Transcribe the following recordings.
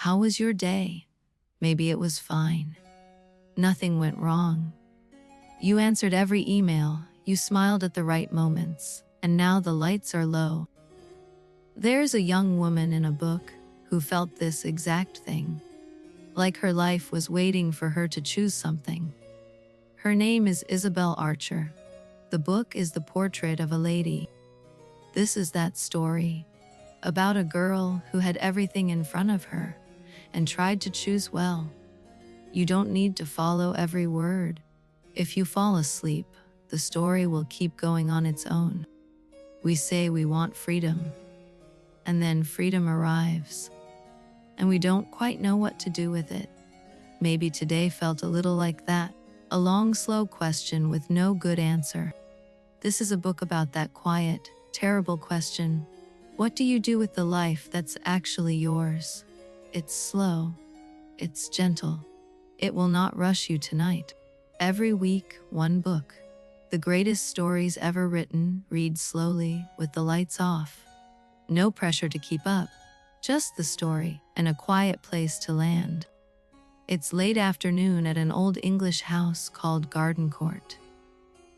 How was your day? Maybe it was fine. Nothing went wrong. You answered every email, you smiled at the right moments, and now the lights are low. There's a young woman in a book who felt this exact thing, like her life was waiting for her to choose something. Her name is Isabel Archer. The book is the portrait of a lady. This is that story, about a girl who had everything in front of her and tried to choose well. You don't need to follow every word. If you fall asleep, the story will keep going on its own. We say we want freedom, and then freedom arrives, and we don't quite know what to do with it. Maybe today felt a little like that, a long, slow question with no good answer. This is a book about that quiet, terrible question. What do you do with the life that's actually yours? It's slow. It's gentle. It will not rush you tonight. Every week, one book. The greatest stories ever written, read slowly, with the lights off. No pressure to keep up. Just the story, and a quiet place to land. It's late afternoon at an old English house called Gardencourt.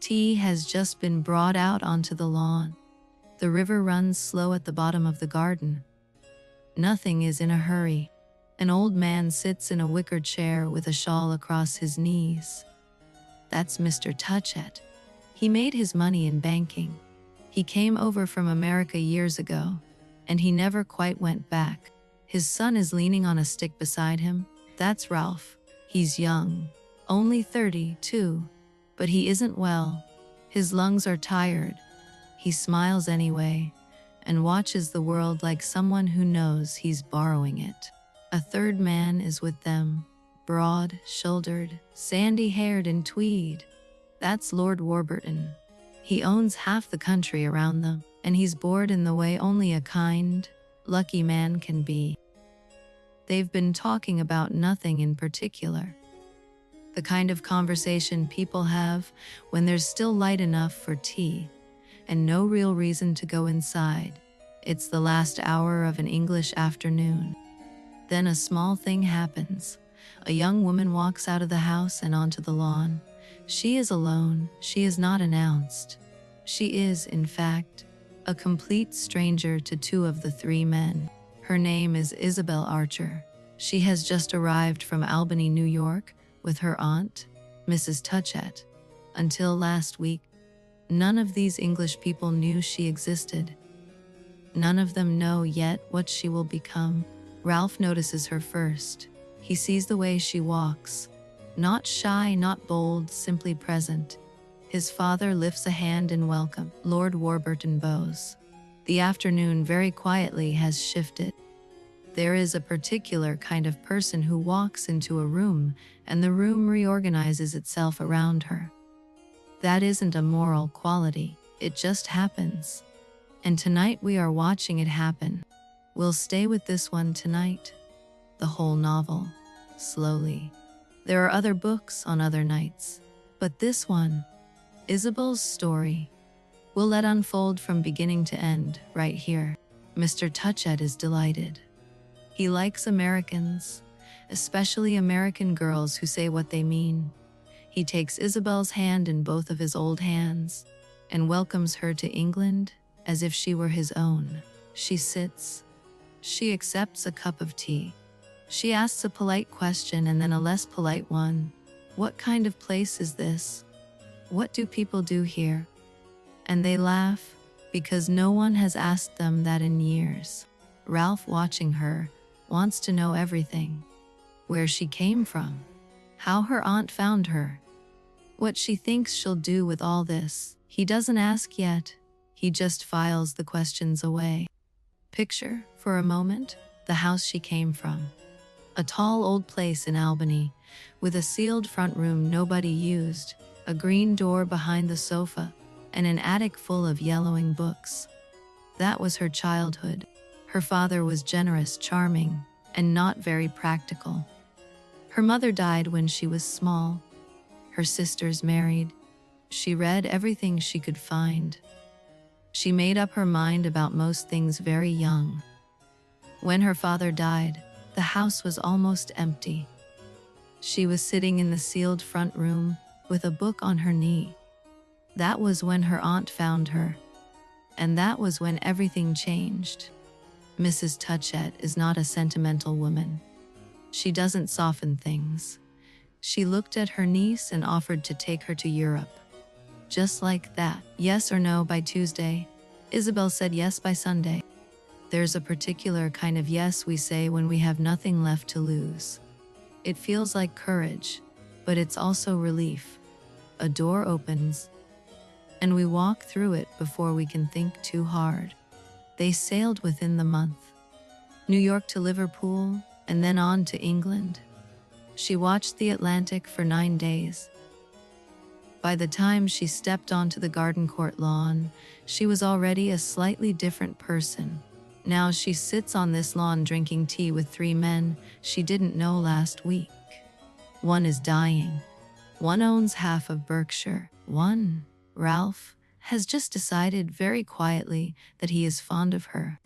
Tea has just been brought out onto the lawn. The river runs slow at the bottom of the garden. Nothing is in a hurry. An old man sits in a wicker chair with a shawl across his knees. That's Mr. Touchett. He made his money in banking. He came over from America years ago, and he never quite went back. His son is leaning on a stick beside him. That's Ralph. He's young, only 32, but he isn't well. His lungs are tired. He smiles anyway, and watches the world like someone who knows he's borrowing it. A third man is with them, broad-shouldered, sandy-haired and tweed. That's Lord Warburton. He owns half the country around them, and he's bored in the way only a kind, lucky man can be. They've been talking about nothing in particular. The kind of conversation people have when there's still light enough for tea, and no real reason to go inside. It's the last hour of an English afternoon. Then a small thing happens. A young woman walks out of the house and onto the lawn. She is alone. She is not announced. She is, in fact, a complete stranger to two of the three men. Her name is Isabel Archer. She has just arrived from Albany, New York, with her aunt, Mrs. Touchett. Until last week, none of these English people knew she existed. None of them know yet what she will become. Ralph notices her first. He sees the way she walks. Not shy, not bold, simply present. His father lifts a hand in welcome. Lord Warburton bows. The afternoon very quietly has shifted. There is a particular kind of person who walks into a room, and the room reorganizes itself around her. That isn't a moral quality. It just happens. And tonight we are watching it happen. We'll stay with this one tonight. The whole novel. Slowly. There are other books on other nights. But this one, Isabel's story, we'll let unfold from beginning to end, right here. Mr. Touchett is delighted. He likes Americans, especially American girls who say what they mean. He takes Isabel's hand in both of his old hands and welcomes her to England as if she were his own. She sits. She accepts a cup of tea. She asks a polite question and then a less polite one. What kind of place is this? What do people do here? And they laugh, because no one has asked them that in years. Ralph, watching her, wants to know everything. Where she came from. How her aunt found her. What she thinks she'll do with all this. He doesn't ask yet. He just files the questions away. Picture, for a moment, the house she came from. A tall old place in Albany, with a sealed front room nobody used, a green door behind the sofa, and an attic full of yellowing books. That was her childhood. Her father was generous, charming, and not very practical. Her mother died when she was small. Her sisters married. She read everything she could find. She made up her mind about most things very young. When her father died, The house was almost empty. She was sitting in the sealed front room with a book on her knee. That was when her aunt found her, and that was when everything changed. Mrs. Touchett is not a sentimental woman. She doesn't soften things. She looked at her niece and offered to take her to Europe. Just like that. Yes or no by Tuesday? Isabel said yes by Sunday. There's a particular kind of yes we say when we have nothing left to lose. It feels like courage, but it's also relief. A door opens, and we walk through it before we can think too hard. They sailed within the month. New York to Liverpool, and then on to England. She watched the Atlantic for 9 days. By the time she stepped onto the Gardencourt lawn, she was already a slightly different person. Now she sits on this lawn drinking tea with 3 men she didn't know last week. One is dying. One owns half of Berkshire. One, Ralph, has just decided very quietly that he is fond of her.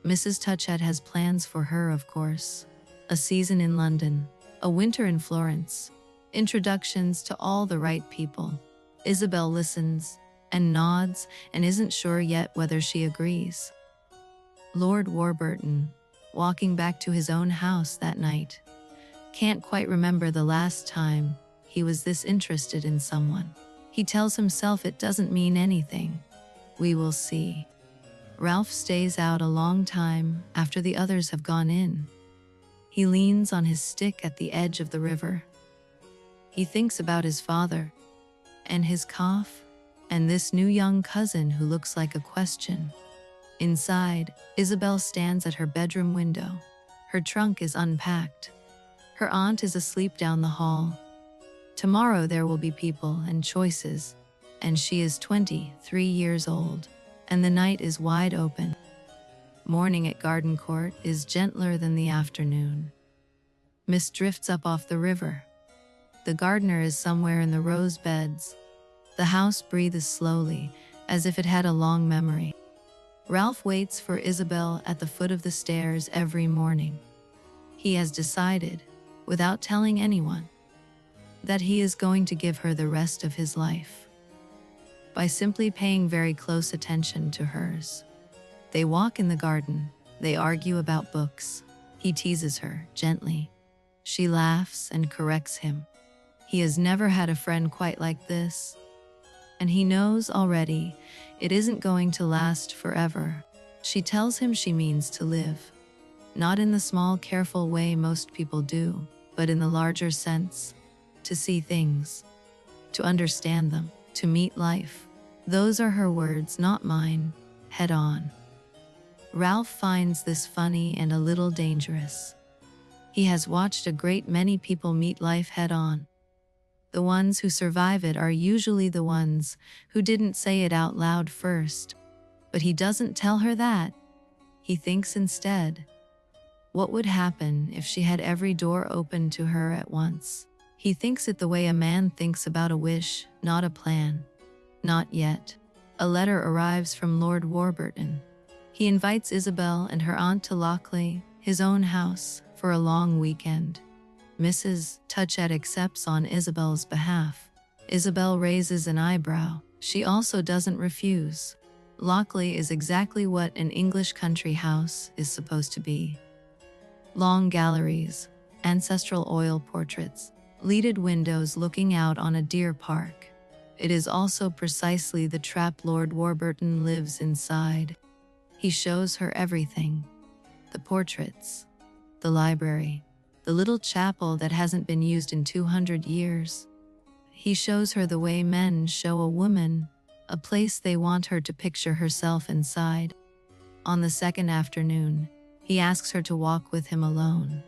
Mrs. Touchett has plans for her, of course. A season in London, a winter in Florence, introductions to all the right people. Isabel listens and nods and isn't sure yet whether she agrees. Lord Warburton, walking back to his own house that night, can't quite remember the last time he was this interested in someone. He tells himself it doesn't mean anything. We will see. Ralph stays out a long time after the others have gone in. He leans on his stick at the edge of the river. He thinks about his father, and his cough, and this new young cousin who looks like a question. Inside, Isabel stands at her bedroom window. Her trunk is unpacked. Her aunt is asleep down the hall. Tomorrow there will be people and choices, and she is 23 years old, and the night is wide open. Morning at Gardencourt is gentler than the afternoon. Mist drifts up off the river. The gardener is somewhere in the rose beds. The house breathes slowly, as if it had a long memory. Ralph waits for Isabel at the foot of the stairs every morning. He has decided, without telling anyone, that he is going to give her the rest of his life by simply paying very close attention to hers. They walk in the garden. They argue about books. He teases her gently. She laughs and corrects him. He has never had a friend quite like this, and he knows already it isn't going to last forever. She tells him she means to live, not in the small, careful way most people do, but in the larger sense, to see things, to understand them, to meet life. Those are her words, not mine, head on. Ralph finds this funny and a little dangerous. He has watched a great many people meet life head on. The ones who survive it are usually the ones who didn't say it out loud first. But he doesn't tell her that. He thinks instead, what would happen if she had every door open to her at once? He thinks it the way a man thinks about a wish, not a plan. Not yet. A letter arrives from Lord Warburton. He invites Isabel and her aunt to Lochley, his own house, for a long weekend. Mrs. Touchett accepts on Isabel's behalf. Isabel raises an eyebrow. She also doesn't refuse. Lochley is exactly what an English country house is supposed to be. Long galleries, ancestral oil portraits, leaded windows looking out on a deer park. It is also precisely the trap Lord Warburton lives inside. He shows her everything. The portraits, the library, the little chapel that hasn't been used in 200 years. He shows her the way men show a woman, a place they want her to picture herself inside. On the second afternoon, he asks her to walk with him alone.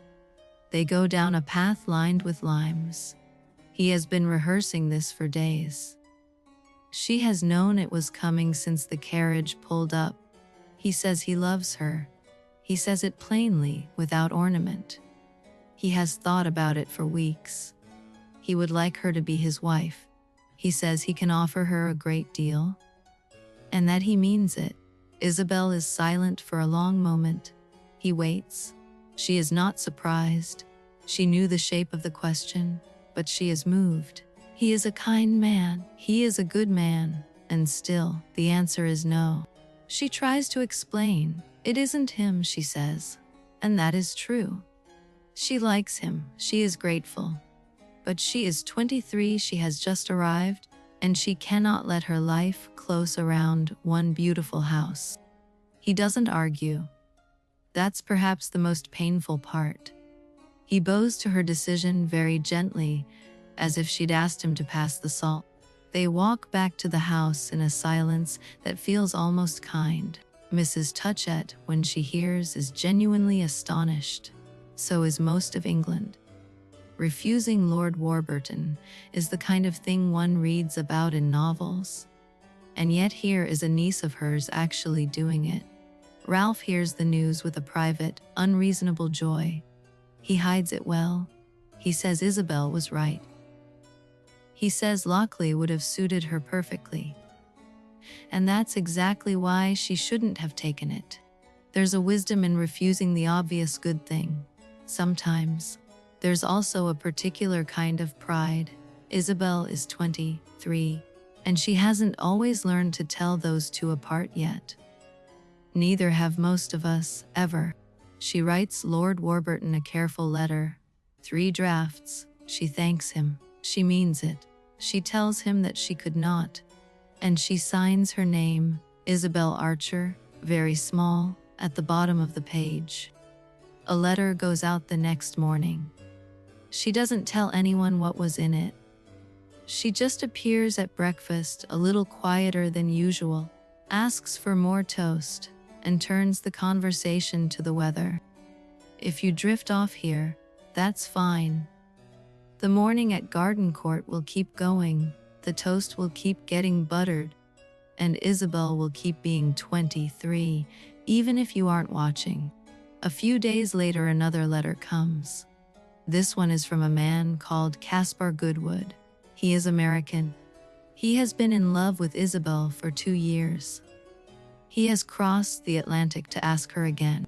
They go down a path lined with limes. He has been rehearsing this for days. She has known it was coming since the carriage pulled up. He says he loves her. He says it plainly, without ornament. He has thought about it for weeks. He would like her to be his wife. He says he can offer her a great deal, and that he means it. Isabel is silent for a long moment. He waits. She is not surprised. She knew the shape of the question, but she is moved. He is a kind man. He is a good man. And still, the answer is no. She tries to explain. It isn't him, she says. And that is true. She likes him. She is grateful. But she is 23, she has just arrived, and she cannot let her life close around one beautiful house. He doesn't argue. That's perhaps the most painful part. He bows to her decision very gently, as if she'd asked him to pass the salt. They walk back to the house in a silence that feels almost kind. Mrs. Touchett, when she hears, is genuinely astonished. So is most of England. Refusing Lord Warburton is the kind of thing one reads about in novels. And yet here is a niece of hers actually doing it. Ralph hears the news with a private, unreasonable joy. He hides it well. He says Isabel was right. He says Lockley would have suited her perfectly. And that's exactly why she shouldn't have taken it. There's a wisdom in refusing the obvious good thing. Sometimes, there's also a particular kind of pride. Isabel is 23, and she hasn't always learned to tell those two apart yet. Neither have most of us, ever. She writes Lord Warburton a careful letter. 3 drafts. She thanks him. She means it. She tells him that she could not. And she signs her name, Isabel Archer, very small, at the bottom of the page. A letter goes out the next morning. She doesn't tell anyone what was in it. She just appears at breakfast a little quieter than usual, asks for more toast, and turns the conversation to the weather. If you drift off here, that's fine. The morning at Gardencourt will keep going, the toast will keep getting buttered, and Isabel will keep being 23, even if you aren't watching. A few days later, another letter comes. This one is from a man called Caspar Goodwood. He is American. He has been in love with Isabel for 2 years. He has crossed the Atlantic to ask her again.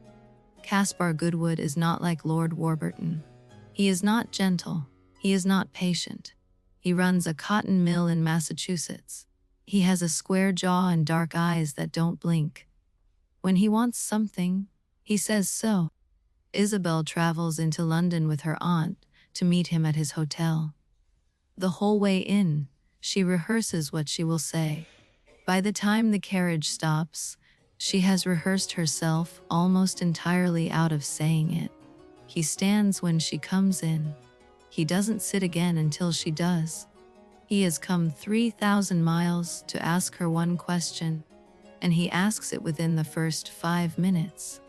Caspar Goodwood is not like Lord Warburton. He is not gentle. He is not patient. He runs a cotton mill in Massachusetts. He has a square jaw and dark eyes that don't blink. When he wants something, he says so. Isabel travels into London with her aunt to meet him at his hotel. The whole way in, she rehearses what she will say. By the time the carriage stops, she has rehearsed herself almost entirely out of saying it. He stands when she comes in. He doesn't sit again until she does. He has come 3,000 miles to ask her one question, and he asks it within the first 5 minutes.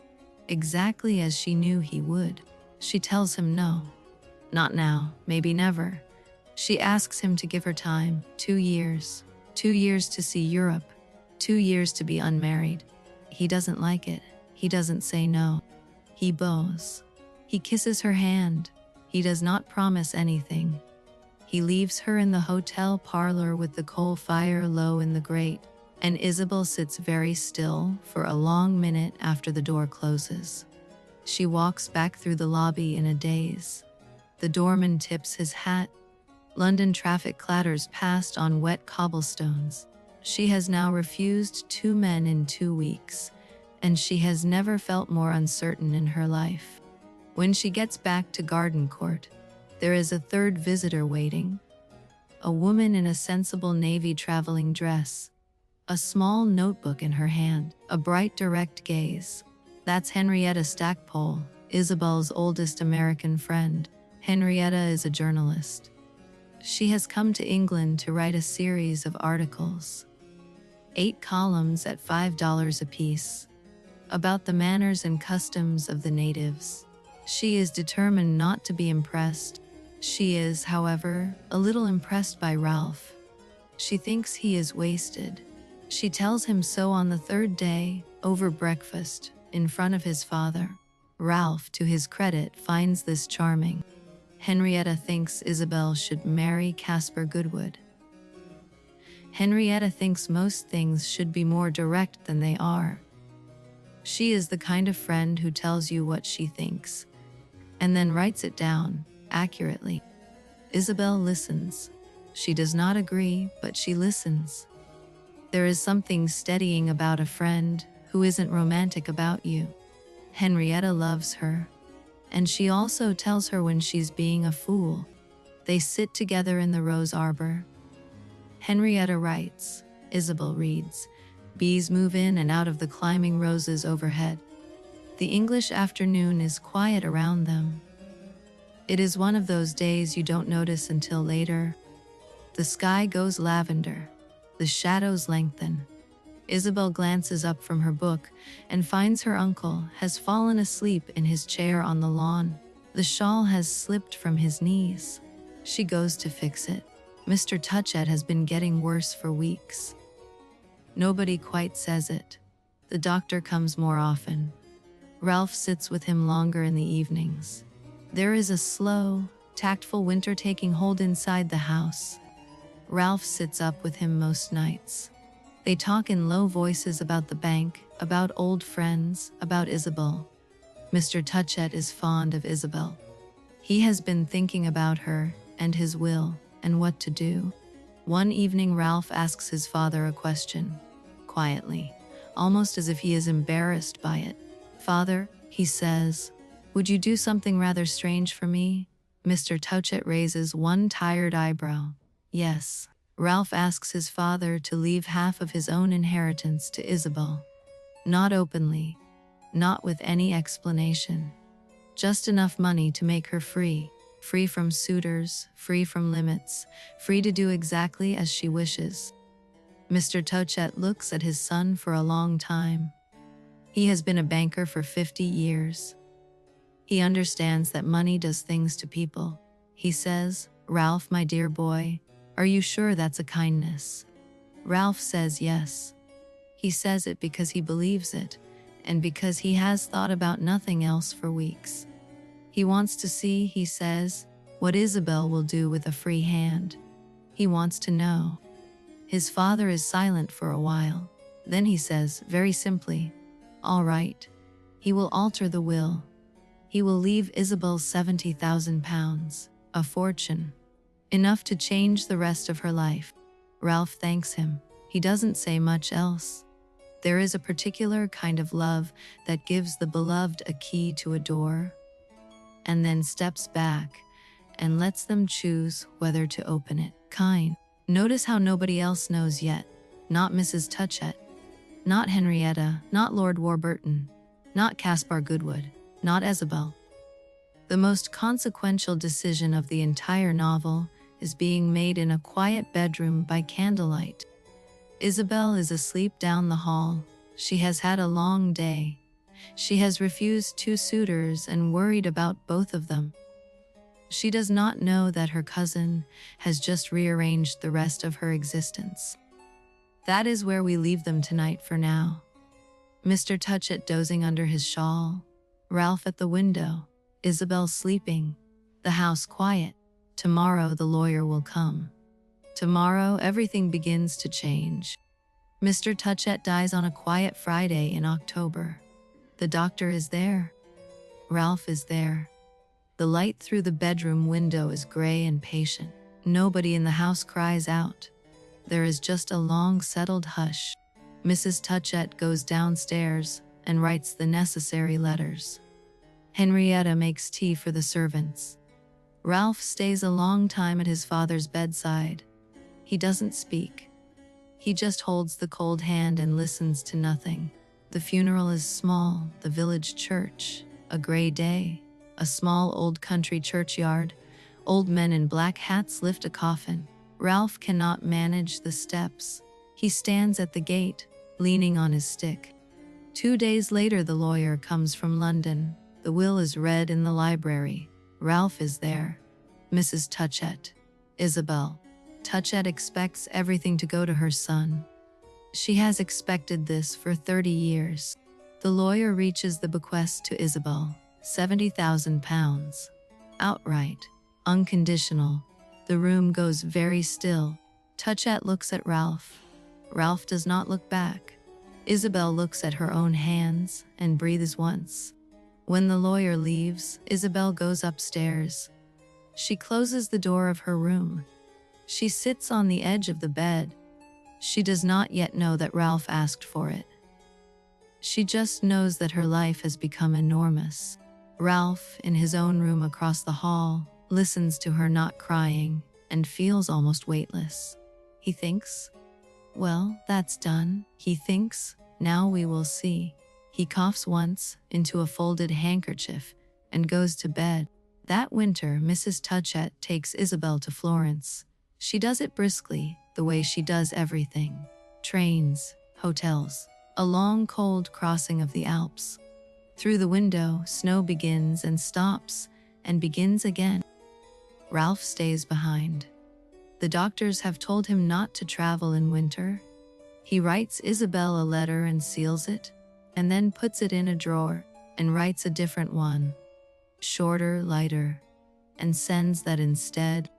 Exactly as she knew he would. She tells him no. Not now, maybe never. She asks him to give her time, 2 years. 2 years to see Europe. 2 years to be unmarried. He doesn't like it. He doesn't say no. He bows. He kisses her hand. He does not promise anything. He leaves her in the hotel parlor with the coal fire low in the grate, and Isabel sits very still for a long minute after the door closes. She walks back through the lobby in a daze. The doorman tips his hat. London traffic clatters past on wet cobblestones. She has now refused 2 men in 2 weeks, and she has never felt more uncertain in her life. When she gets back to Gardencourt, there is a third visitor waiting. A woman in a sensible navy traveling dress. A small notebook in her hand, a bright direct gaze. That's Henrietta Stackpole, Isabel's oldest American friend. Henrietta is a journalist. She has come to England to write a series of articles. 8 columns at $5 apiece. About the manners and customs of the natives. She is determined not to be impressed. She is, however, a little impressed by Ralph. She thinks he is wasted. She tells him so on the 3rd day, over breakfast, in front of his father. Ralph, to his credit, finds this charming. Henrietta thinks Isabel should marry Caspar Goodwood. Henrietta thinks most things should be more direct than they are. She is the kind of friend who tells you what she thinks and then writes it down accurately. Isabel listens. She does not agree, but she listens. There is something steadying about a friend who isn't romantic about you. Henrietta loves her, and she also tells her when she's being a fool. They sit together in the rose arbor. Henrietta writes, Isabel reads. Bees move in and out of the climbing roses overhead. The English afternoon is quiet around them. It is one of those days you don't notice until later. The sky goes lavender. The shadows lengthen. Isabel glances up from her book and finds her uncle has fallen asleep in his chair on the lawn. The shawl has slipped from his knees. She goes to fix it. Mr. Touchett has been getting worse for weeks. Nobody quite says it. The doctor comes more often. Ralph sits with him longer in the evenings. There is a slow, tactful winter taking hold inside the house. Ralph sits up with him most nights. They talk in low voices about the bank, about old friends, about Isabel. Mr. Touchett is fond of Isabel. He has been thinking about her and his will and what to do. One evening Ralph asks his father a question, quietly, almost as if he is embarrassed by it. Father, he says, would you do something rather strange for me? Mr. Touchett raises one tired eyebrow. Yes. Ralph asks his father to leave half of his own inheritance to Isabel. Not openly, not with any explanation. Just enough money to make her free. Free from suitors, free from limits, free to do exactly as she wishes. Mr. Touchett looks at his son for a long time. He has been a banker for 50 years. He understands that money does things to people. He says, Ralph, my dear boy, are you sure that's a kindness? Ralph says yes. He says it because he believes it, and because he has thought about nothing else for weeks. He wants to see, he says, what Isabel will do with a free hand. He wants to know. His father is silent for a while. Then he says, very simply, all right. He will alter the will. He will leave Isabel £70,000, a fortune. Enough to change the rest of her life. Ralph thanks him. He doesn't say much else. There is a particular kind of love that gives the beloved a key to a door, and then steps back and lets them choose whether to open it. Kind. Notice how nobody else knows yet. Not Mrs. Touchett, not Henrietta, not Lord Warburton, not Caspar Goodwood, not Isabel. The most consequential decision of the entire novel is being made in a quiet bedroom by candlelight. Isabel is asleep down the hall. She has had a long day. She has refused 2 suitors and worried about both of them. She does not know that her cousin has just rearranged the rest of her existence. That is where we leave them tonight for now. Mr. Touchett dozing under his shawl, Ralph at the window, Isabel sleeping, the house quiet. Tomorrow the lawyer will come. Tomorrow everything begins to change. Mr. Touchett dies on a quiet Friday in October. The doctor is there. Ralph is there. The light through the bedroom window is gray and patient. Nobody in the house cries out. There is just a long settled hush. Mrs. Touchett goes downstairs and writes the necessary letters. Henrietta makes tea for the servants. Ralph stays a long time at his father's bedside. He doesn't speak. He just holds the cold hand and listens to nothing. The funeral is small, the village church, a gray day, a small old country churchyard. Old men in black hats lift a coffin. Ralph cannot manage the steps. He stands at the gate, leaning on his stick. 2 days later the lawyer comes from London. The will is read in the library. Ralph is there. Mrs. Touchett. Isabel. Touchett expects everything to go to her son. She has expected this for 30 years. The lawyer reaches the bequest to Isabel, £70,000. Outright. Unconditional. The room goes very still. Touchett looks at Ralph. Ralph does not look back. Isabel looks at her own hands and breathes once. When the lawyer leaves, Isabel goes upstairs. She closes the door of her room. She sits on the edge of the bed. She does not yet know that Ralph asked for it. She just knows that her life has become enormous. Ralph, in his own room across the hall, listens to her not crying and feels almost weightless. He thinks, well, that's done. He thinks, now we will see. He coughs once into a folded handkerchief and goes to bed. That winter, Mrs. Touchett takes Isabel to Florence. She does it briskly, the way she does everything. Trains, hotels, a long cold crossing of the Alps. Through the window, snow begins and stops and begins again. Ralph stays behind. The doctors have told him not to travel in winter. He writes Isabel a letter and seals it, and then puts it in a drawer and writes a different one, shorter, lighter, and sends that instead.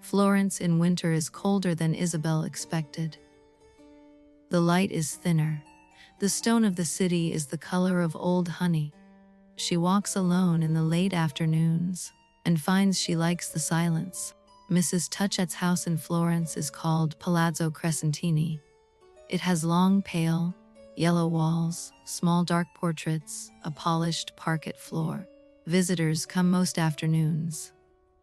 Florence in winter is colder than Isabel expected. The light is thinner. The stone of the city is the color of old honey. She walks alone in the late afternoons and finds she likes the silence. Mrs. Touchett's house in Florence is called Palazzo Crescentini. It has long, pale, yellow walls, small dark portraits, a polished parquet floor. Visitors come most afternoons.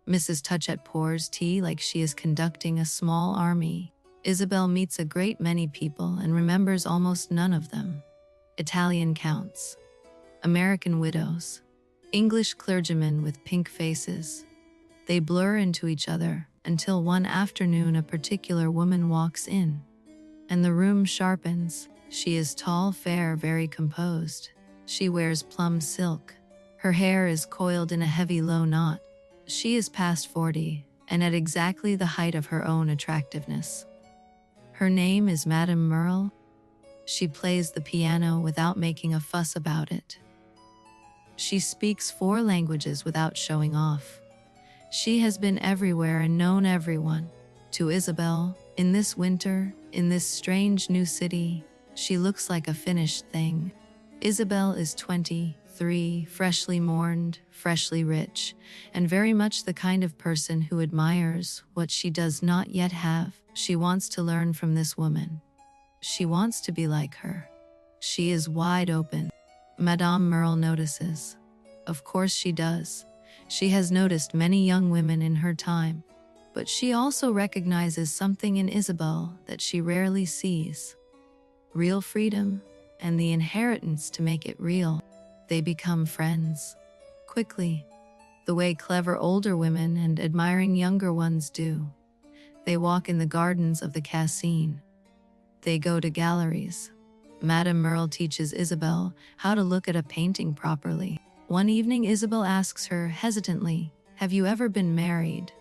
Mrs. Touchett pours tea like she is conducting a small army. Isabel meets a great many people and remembers almost none of them. Italian counts, American widows, English clergymen with pink faces. They blur into each other until one afternoon a particular woman walks in, and the room sharpens. She is tall, fair, very composed. She wears plum silk. Her hair is coiled in a heavy low knot. She is past 40 and at exactly the height of her own attractiveness. Her name is Madame Merle. She plays the piano without making a fuss about it. She speaks 4 languages without showing off. She has been everywhere and known everyone. To Isabel, in this winter, in this strange new city, she looks like a finished thing. Isabel is 23, freshly mourned, freshly rich, and very much the kind of person who admires what she does not yet have. She wants to learn from this woman. She wants to be like her. She is wide open. Madame Merle notices. Of course she does. She has noticed many young women in her time, but she also recognizes something in Isabel that she rarely sees. Real freedom and the inheritance to make it real. They become friends. Quickly, the way clever older women and admiring younger ones do. They walk in the gardens of the Cassine. They go to galleries. Madame Merle teaches Isabel how to look at a painting properly. One evening Isabel asks her hesitantly, "Have you ever been married?"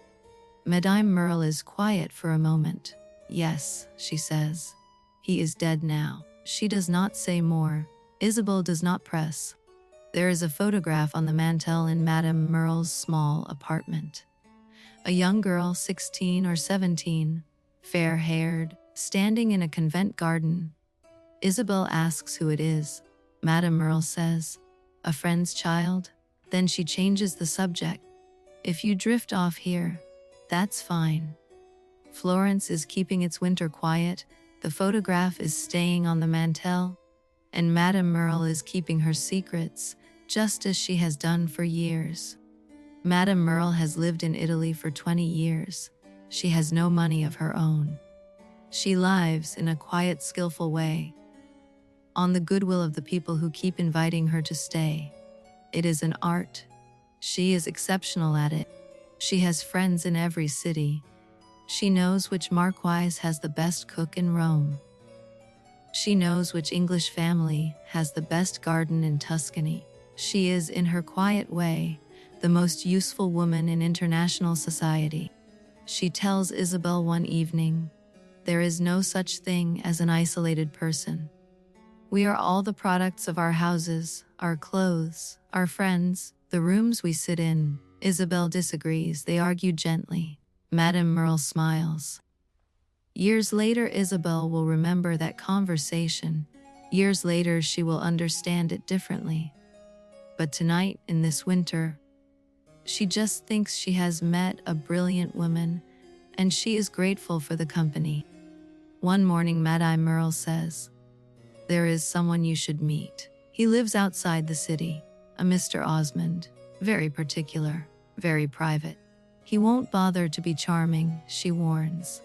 Madame Merle is quiet for a moment. "Yes," she says. "He is dead now." She does not say more. Isabel does not press. There is a photograph on the mantel in Madame Merle's small apartment. A young girl, 16 or 17, fair-haired, standing in a convent garden. Isabel asks who it is. Madame Merle says, "A friend's child." Then she changes the subject. "If you drift off here, that's fine." Florence is keeping its winter quiet. The photograph is staying on the mantel, and Madame Merle is keeping her secrets, just as she has done for years. Madame Merle has lived in Italy for 20 years. She has no money of her own. She lives in a quiet, skillful way, on the goodwill of the people who keep inviting her to stay. It is an art. She is exceptional at it. She has friends in every city. She knows which marquise has the best cook in Rome. She knows which English family has the best garden in Tuscany. She is, in her quiet way, the most useful woman in international society. She tells Isabel one evening, "There is no such thing as an isolated person. We are all the products of our houses, our clothes, our friends, the rooms we sit in." Isabel disagrees. They argue gently. Madame Merle smiles. Years later, Isabel will remember that conversation. Years later, she will understand it differently. But tonight, in this winter, she just thinks she has met a brilliant woman, and she is grateful for the company. One morning, Madame Merle says, "There is someone you should meet. He lives outside the city, a Mr. Osmond, very particular, very private. He won't bother to be charming," she warns.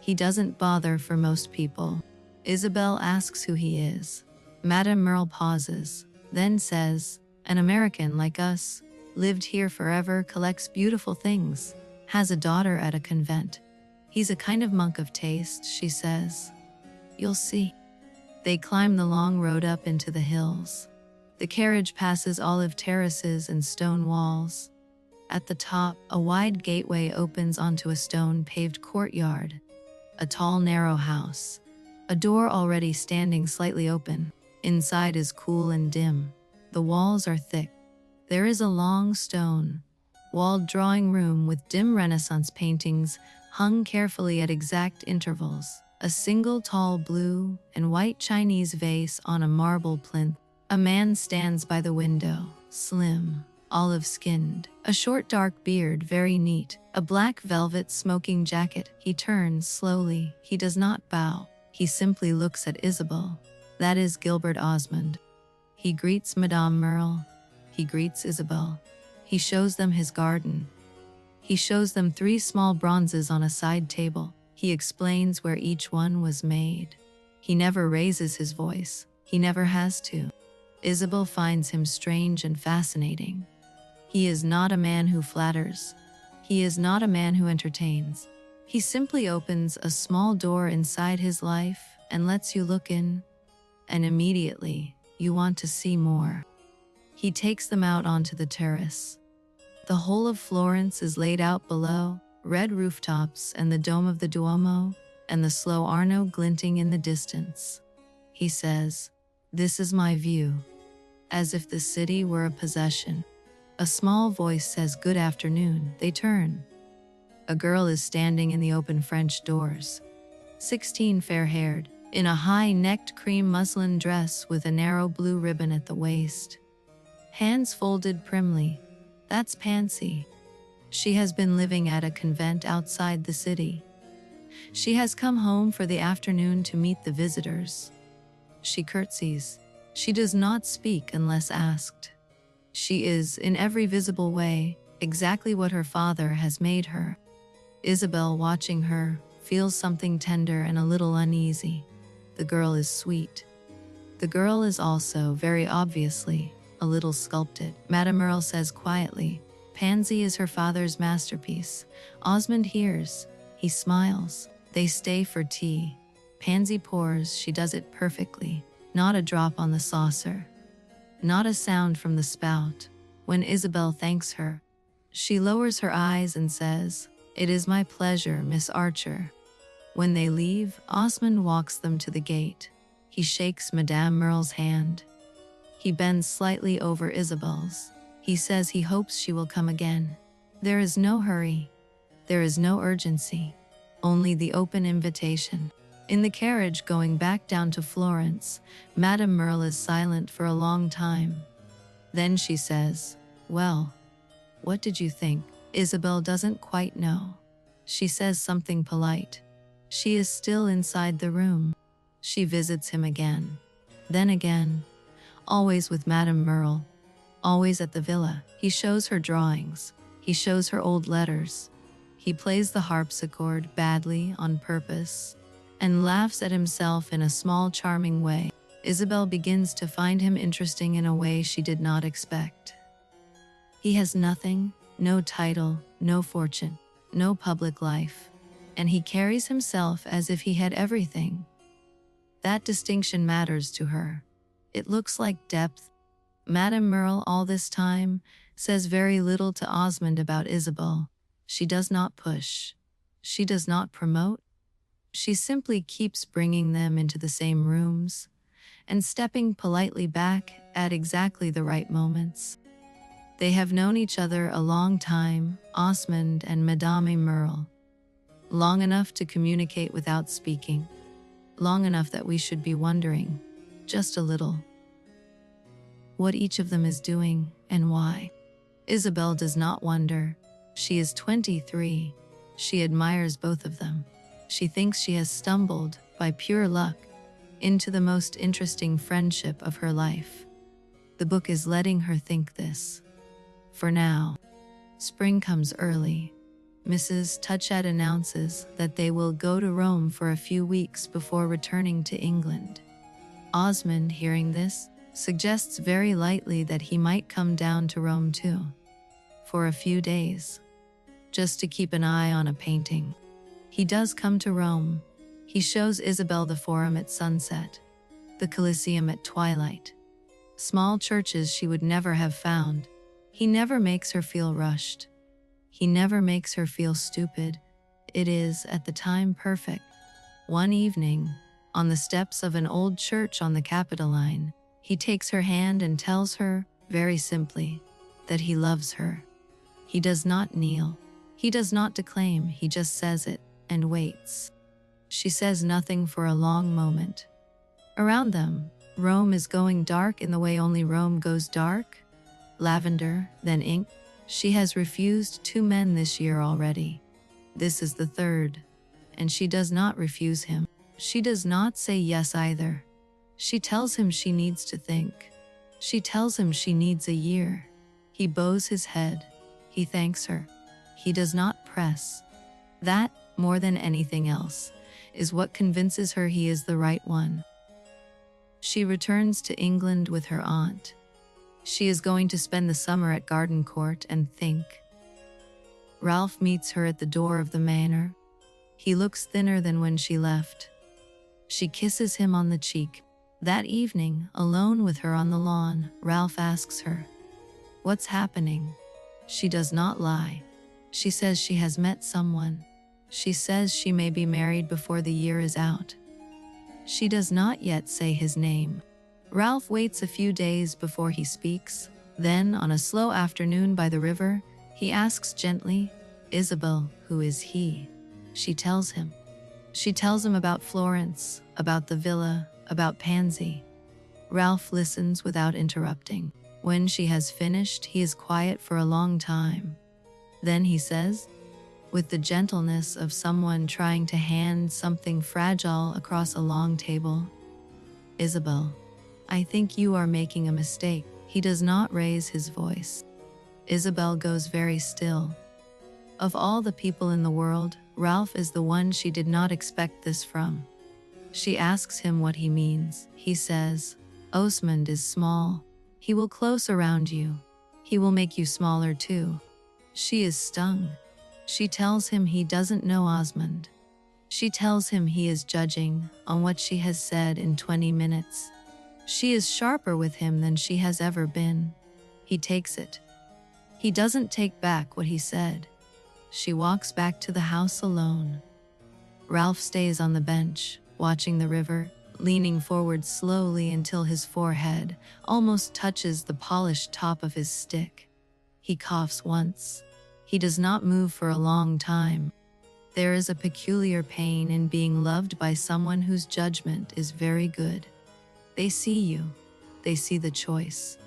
"He doesn't bother for most people." Isabel asks who he is. Madame Merle pauses, then says, "An American like us, lived here forever, collects beautiful things, has a daughter at a convent. He's a kind of monk of taste," she says. "You'll see." They climb the long road up into the hills. The carriage passes olive terraces and stone walls. At the top, a wide gateway opens onto a stone-paved courtyard. A tall, narrow house. A door already standing slightly open. Inside is cool and dim. The walls are thick. There is a long stone-walled drawing room with dim Renaissance paintings hung carefully at exact intervals. A single tall blue and white Chinese vase on a marble plinth. A man stands by the window, slim, olive-skinned, a short dark beard, very neat, a black velvet smoking jacket. He turns slowly. He does not bow. He simply looks at Isabel. That is Gilbert Osmond. He greets Madame Merle. He greets Isabel. He shows them his garden. He shows them 3 small bronzes on a side table. He explains where each one was made. He never raises his voice. He never has to. Isabel finds him strange and fascinating. He is not a man who flatters. He is not a man who entertains. He simply opens a small door inside his life and lets you look in, and immediately you want to see more. He takes them out onto the terrace. The whole of Florence is laid out below, red rooftops and the dome of the Duomo, and the slow Arno glinting in the distance. He says, "This is my view," as if the city were a possession. A small voice says, "Good afternoon." They turn. A girl is standing in the open French doors. 16, fair-haired, in a high-necked cream muslin dress with a narrow blue ribbon at the waist. Hands folded primly. That's Pansy. She has been living at a convent outside the city. She has come home for the afternoon to meet the visitors. She curtsies. She does not speak unless asked. She is, in every visible way, exactly what her father has made her. Isabel, watching her, feels something tender and a little uneasy. The girl is sweet. The girl is also, very obviously, a little sculpted. Madame Merle says quietly, "Pansy is her father's masterpiece." Osmond hears. He smiles. They stay for tea. Pansy pours. She does it perfectly. Not a drop on the saucer. Not a sound from the spout. When Isabel thanks her, she lowers her eyes and says, "It is my pleasure, Miss Archer." When they leave, Osmond walks them to the gate. He shakes Madame Merle's hand. He bends slightly over Isabel's. He says he hopes she will come again. There is no hurry. There is no urgency. Only the open invitation. In the carriage going back down to Florence, Madame Merle is silent for a long time. Then she says, "Well, what did you think?" Isabel doesn't quite know. She says something polite. She is still inside the room. She visits him again. Then again. Always with Madame Merle. Always at the villa. He shows her drawings. He shows her old letters. He plays the harpsichord badly on purpose and laughs at himself in a small, charming way. Isabel begins to find him interesting in a way she did not expect. He has nothing, no title, no fortune, no public life, and he carries himself as if he had everything. That distinction matters to her. It looks like depth. Madame Merle, all this time, says very little to Osmond about Isabel. She does not push. She does not promote. She simply keeps bringing them into the same rooms and stepping politely back at exactly the right moments. They have known each other a long time, Osmond and Madame Merle. Long enough to communicate without speaking. Long enough that we should be wondering, just a little. What each of them is doing and why. Isabel does not wonder. She is 23. She admires both of them. She thinks she has stumbled, by pure luck, into the most interesting friendship of her life. The book is letting her think this. For now. Spring comes early. Mrs. Touchett announces that they will go to Rome for a few weeks before returning to England. Osmond, hearing this, suggests very lightly that he might come down to Rome too. For a few days. Just to keep an eye on a painting. He does come to Rome. He shows Isabel the Forum at sunset, the Colosseum at twilight. Small churches she would never have found. He never makes her feel rushed. He never makes her feel stupid. It is, at the time, perfect. One evening, on the steps of an old church on the Capitoline, he takes her hand and tells her, very simply, that he loves her. He does not kneel. He does not declaim. He just says it, and waits. She says nothing for a long moment. Around them, Rome is going dark in the way only Rome goes dark. Lavender, then ink. She has refused 2 men this year already. This is the 3rd. And she does not refuse him. She does not say yes either. She tells him she needs to think. She tells him she needs a year. He bows his head. He thanks her. He does not press. That, more than anything else, is what convinces her he is the right one. She returns to England with her aunt. She is going to spend the summer at Gardencourt and think. Ralph meets her at the door of the manor. He looks thinner than when she left. She kisses him on the cheek. That evening, alone with her on the lawn, Ralph asks her, "What's happening?" She does not lie. She says she has met someone. She says she may be married before the year is out. She does not yet say his name. Ralph waits a few days before he speaks. Then, on a slow afternoon by the river, he asks gently, "Isabel, who is he?" She tells him. She tells him about Florence, about the villa, about Pansy. Ralph listens without interrupting. When she has finished, he is quiet for a long time. Then he says, with the gentleness of someone trying to hand something fragile across a long table, "Isabel, I think you are making a mistake." He does not raise his voice. Isabel goes very still. Of all the people in the world, Ralph is the one she did not expect this from. She asks him what he means. He says, "Osmond is small. He will close around you. He will make you smaller too." She is stung. She tells him he doesn't know Osmond. She tells him he is judging on what she has said in 20 minutes. She is sharper with him than she has ever been. He takes it. He doesn't take back what he said. She walks back to the house alone. Ralph stays on the bench, watching the river, leaning forward slowly until his forehead almost touches the polished top of his stick. He coughs once. He does not move for a long time. There is a peculiar pain in being loved by someone whose judgment is very good. They see you. They see the choice.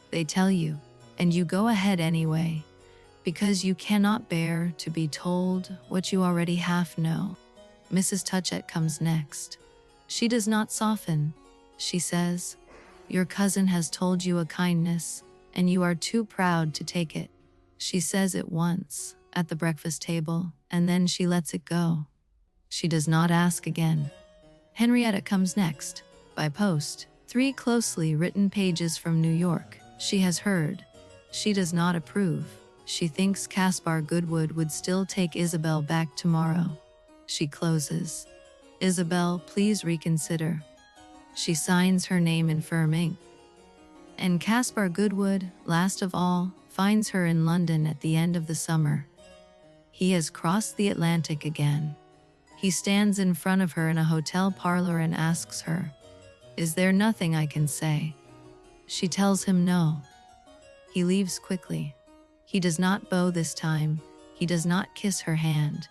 They tell you, and you go ahead anyway, because you cannot bear to be told what you already half know. Mrs. Touchett comes next. She does not soften. She says, "Your cousin has told you a kindness, and you are too proud to take it." She says it once, at the breakfast table, and then she lets it go. She does not ask again. Henrietta comes next, by post, 3 closely written pages from New York. She has heard. She does not approve. She thinks Caspar Goodwood would still take Isabel back tomorrow. She closes. "Isabel, please reconsider." She signs her name in firm ink. And Caspar Goodwood, last of all, finds her in London at the end of the summer. He has crossed the Atlantic again. He stands in front of her in a hotel parlor and asks her, "Is there nothing I can say?" She tells him no. He leaves quickly. He does not bow this time. He does not kiss her hand.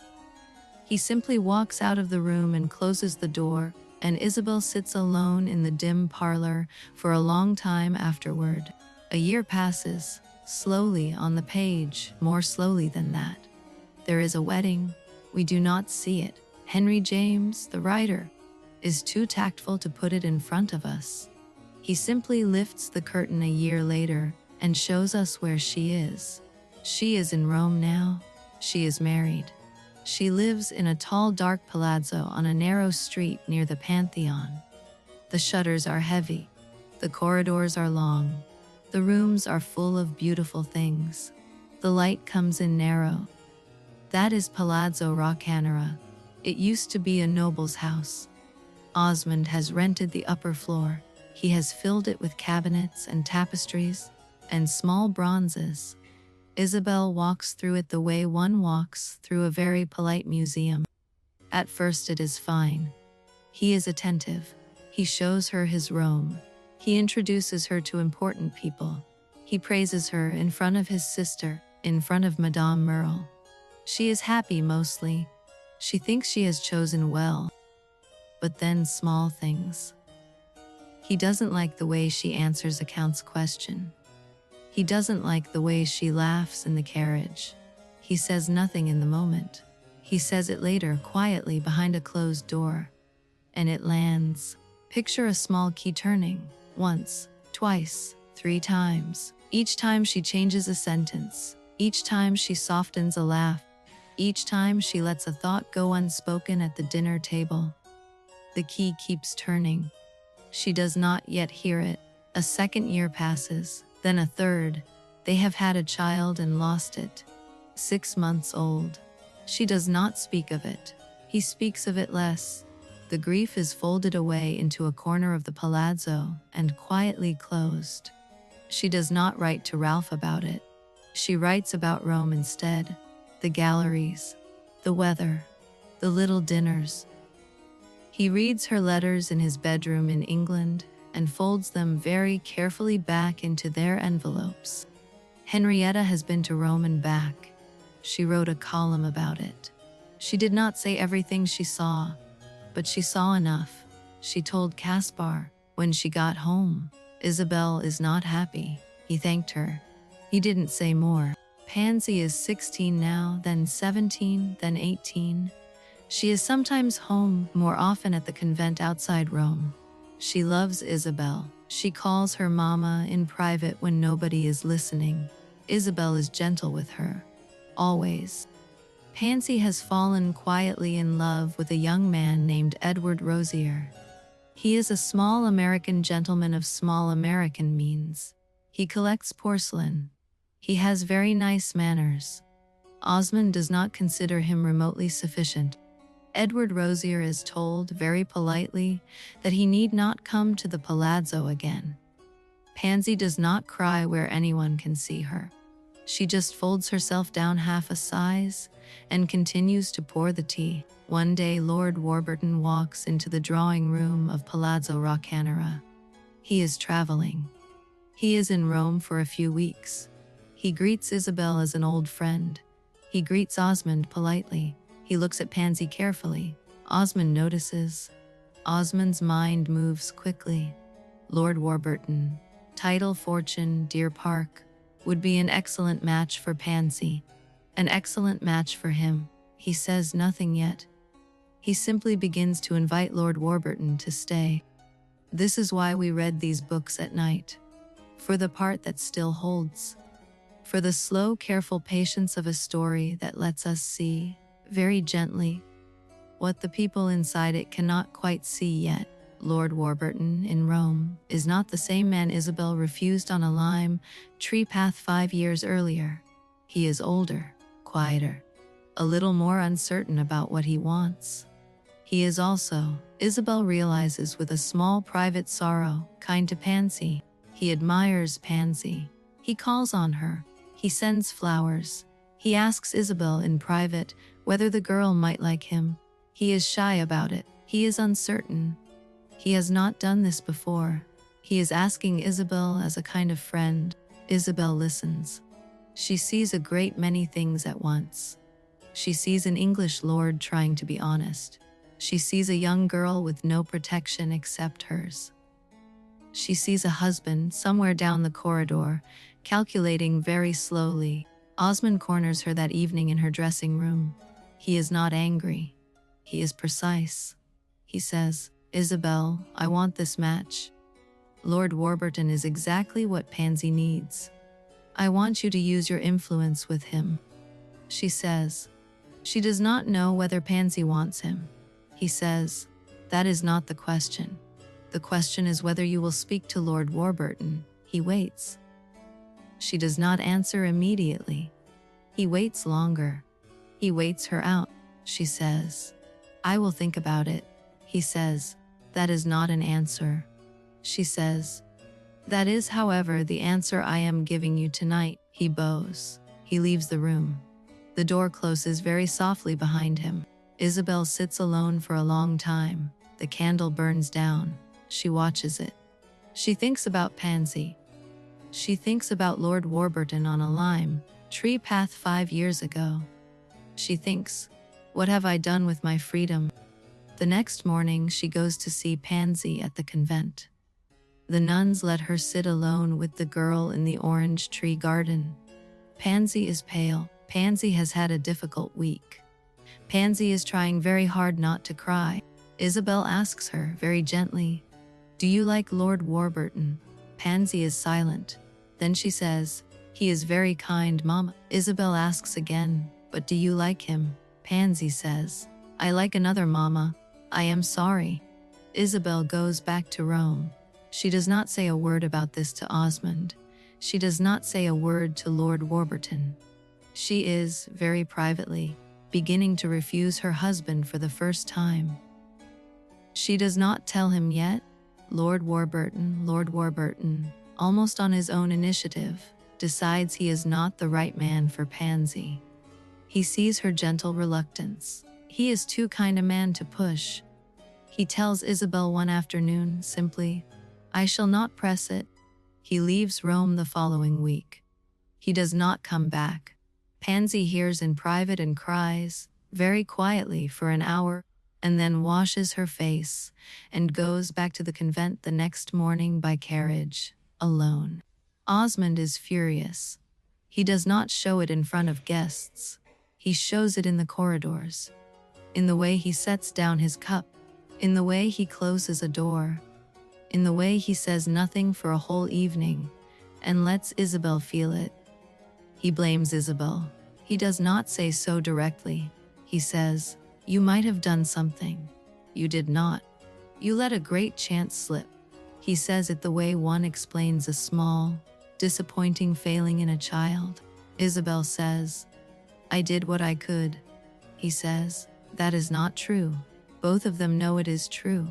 He simply walks out of the room and closes the door, and Isabel sits alone in the dim parlor for a long time afterward. A year passes, slowly on the page, more slowly than that. There is a wedding. We do not see it. Henry James, the writer, is too tactful to put it in front of us. He simply lifts the curtain a year later and shows us where she is. She is in Rome now. She is married. She lives in a tall, dark palazzo on a narrow street near the Pantheon. The shutters are heavy. The corridors are long. The rooms are full of beautiful things. The light comes in narrow. That is Palazzo Roccanera. It used to be a noble's house. Osmond has rented the upper floor. He has filled it with cabinets and tapestries and small bronzes. Isabel walks through it the way one walks through a very polite museum. At first it is fine. He is attentive. He shows her his Rome. He introduces her to important people. He praises her in front of his sister, in front of Madame Merle. She is happy mostly. She thinks she has chosen well. But then small things. He doesn't like the way she answers a count's question. He doesn't like the way she laughs in the carriage. He says nothing in the moment. He says it later quietly behind a closed door. And it lands. Picture a small key turning. Once, twice, 3 times. Each time she changes a sentence. Each time she softens a laugh. Each time she lets a thought go unspoken at the dinner table. The key keeps turning. She does not yet hear it. A second year passes, then a third. They have had a child and lost it. 6 months old. She does not speak of it. He speaks of it less. The grief is folded away into a corner of the palazzo and quietly closed. She does not write to Ralph about it. She writes about Rome instead. The galleries, the weather, the little dinners. He reads her letters in his bedroom in England and folds them very carefully back into their envelopes. Henrietta has been to Rome and back. She wrote a column about it. She did not say everything she saw, but she saw enough. She told Caspar when she got home. Isabel is not happy. He thanked her. He didn't say more. Pansy is 16 now, then 17, then 18. She is sometimes home, more often at the convent outside Rome. She loves Isabel. She calls her mama in private when nobody is listening. Isabel is gentle with her. Always. Pansy has fallen quietly in love with a young man named Edward Rosier. He is a small American gentleman of small American means. He collects porcelain. He has very nice manners. Osmond does not consider him remotely sufficient. Edward Rosier is told very politely that he need not come to the palazzo again. Pansy does not cry where anyone can see her. She just folds herself down half a size and continues to pour the tea. One day Lord Warburton walks into the drawing room of Palazzo Roccanera. He is traveling. He is in Rome for a few weeks. He greets Isabel as an old friend. He greets Osmond politely. He looks at Pansy carefully. Osmond notices. Osmond's mind moves quickly. Lord Warburton, title, fortune, deer park, would be an excellent match for Pansy. An excellent match for him. He says nothing yet. He simply begins to invite Lord Warburton to stay. This is why we read these books at night. For the part that still holds. For the slow, careful patience of a story that lets us see, very gently, what the people inside it cannot quite see yet. Lord Warburton, in Rome, is not the same man Isabel refused on a lime tree path 5 years earlier. He is older, quieter, a little more uncertain about what he wants. He is also, Isabel realizes with a small private sorrow, kind to Pansy. He admires Pansy. He calls on her. He sends flowers. He asks Isabel in private whether the girl might like him. He is shy about it. He is uncertain. He has not done this before. He is asking Isabel as a kind of friend. Isabel listens. She sees a great many things at once. She sees an English lord trying to be honest. She sees a young girl with no protection except hers. She sees a husband somewhere down the corridor, calculating very slowly. Osmond corners her that evening in her dressing room. He is not angry. He is precise. He says, "Isabel, I want this match. Lord Warburton is exactly what Pansy needs. I want you to use your influence with him." She says. She does not know whether Pansy wants him. He says, "That is not the question. The question is whether you will speak to Lord Warburton." He waits. She does not answer immediately. He waits longer. He waits her out. She says, "I will think about it." He says, "That is not an answer." She says, "That is, however, the answer I am giving you tonight." He bows. He leaves the room. The door closes very softly behind him. Isabel sits alone for a long time. The candle burns down. She watches it. She thinks about Pansy. She thinks about Lord Warburton on a lime tree path 5 years ago. She thinks, "What have I done with my freedom?" The next morning she goes to see Pansy at the convent. The nuns let her sit alone with the girl in the orange tree garden. Pansy is pale. Pansy has had a difficult week. Pansy is trying very hard not to cry. Isabel asks her very gently, "Do you like Lord Warburton?" Pansy is silent. Then she says, "He is very kind, Mama." Isabel asks again, "But do you like him?" Pansy says, "I like another, Mama. I am sorry." Isabel goes back to Rome. She does not say a word about this to Osmond. She does not say a word to Lord Warburton. She is, very privately, beginning to refuse her husband for the first time. She does not tell him yet. Lord Warburton, almost on his own initiative, decides he is not the right man for Pansy. He sees her gentle reluctance. He is too kind a man to push. He tells Isabel one afternoon, simply, "I shall not press it." He leaves Rome the following week. He does not come back. Pansy hears in private and cries, very quietly for an hour, and then washes her face, and goes back to the convent the next morning by carriage, alone. Osmond is furious. He does not show it in front of guests. He shows it in the corridors, in the way he sets down his cup, in the way he closes a door, in the way he says nothing for a whole evening, and lets Isabel feel it. He blames Isabel. He does not say so directly. He says, "You might have done something. You did not. You let a great chance slip." He says it the way one explains a small, disappointing failing in a child. Isabel says, "I did what I could." He says, "That is not true." Both of them know it is true.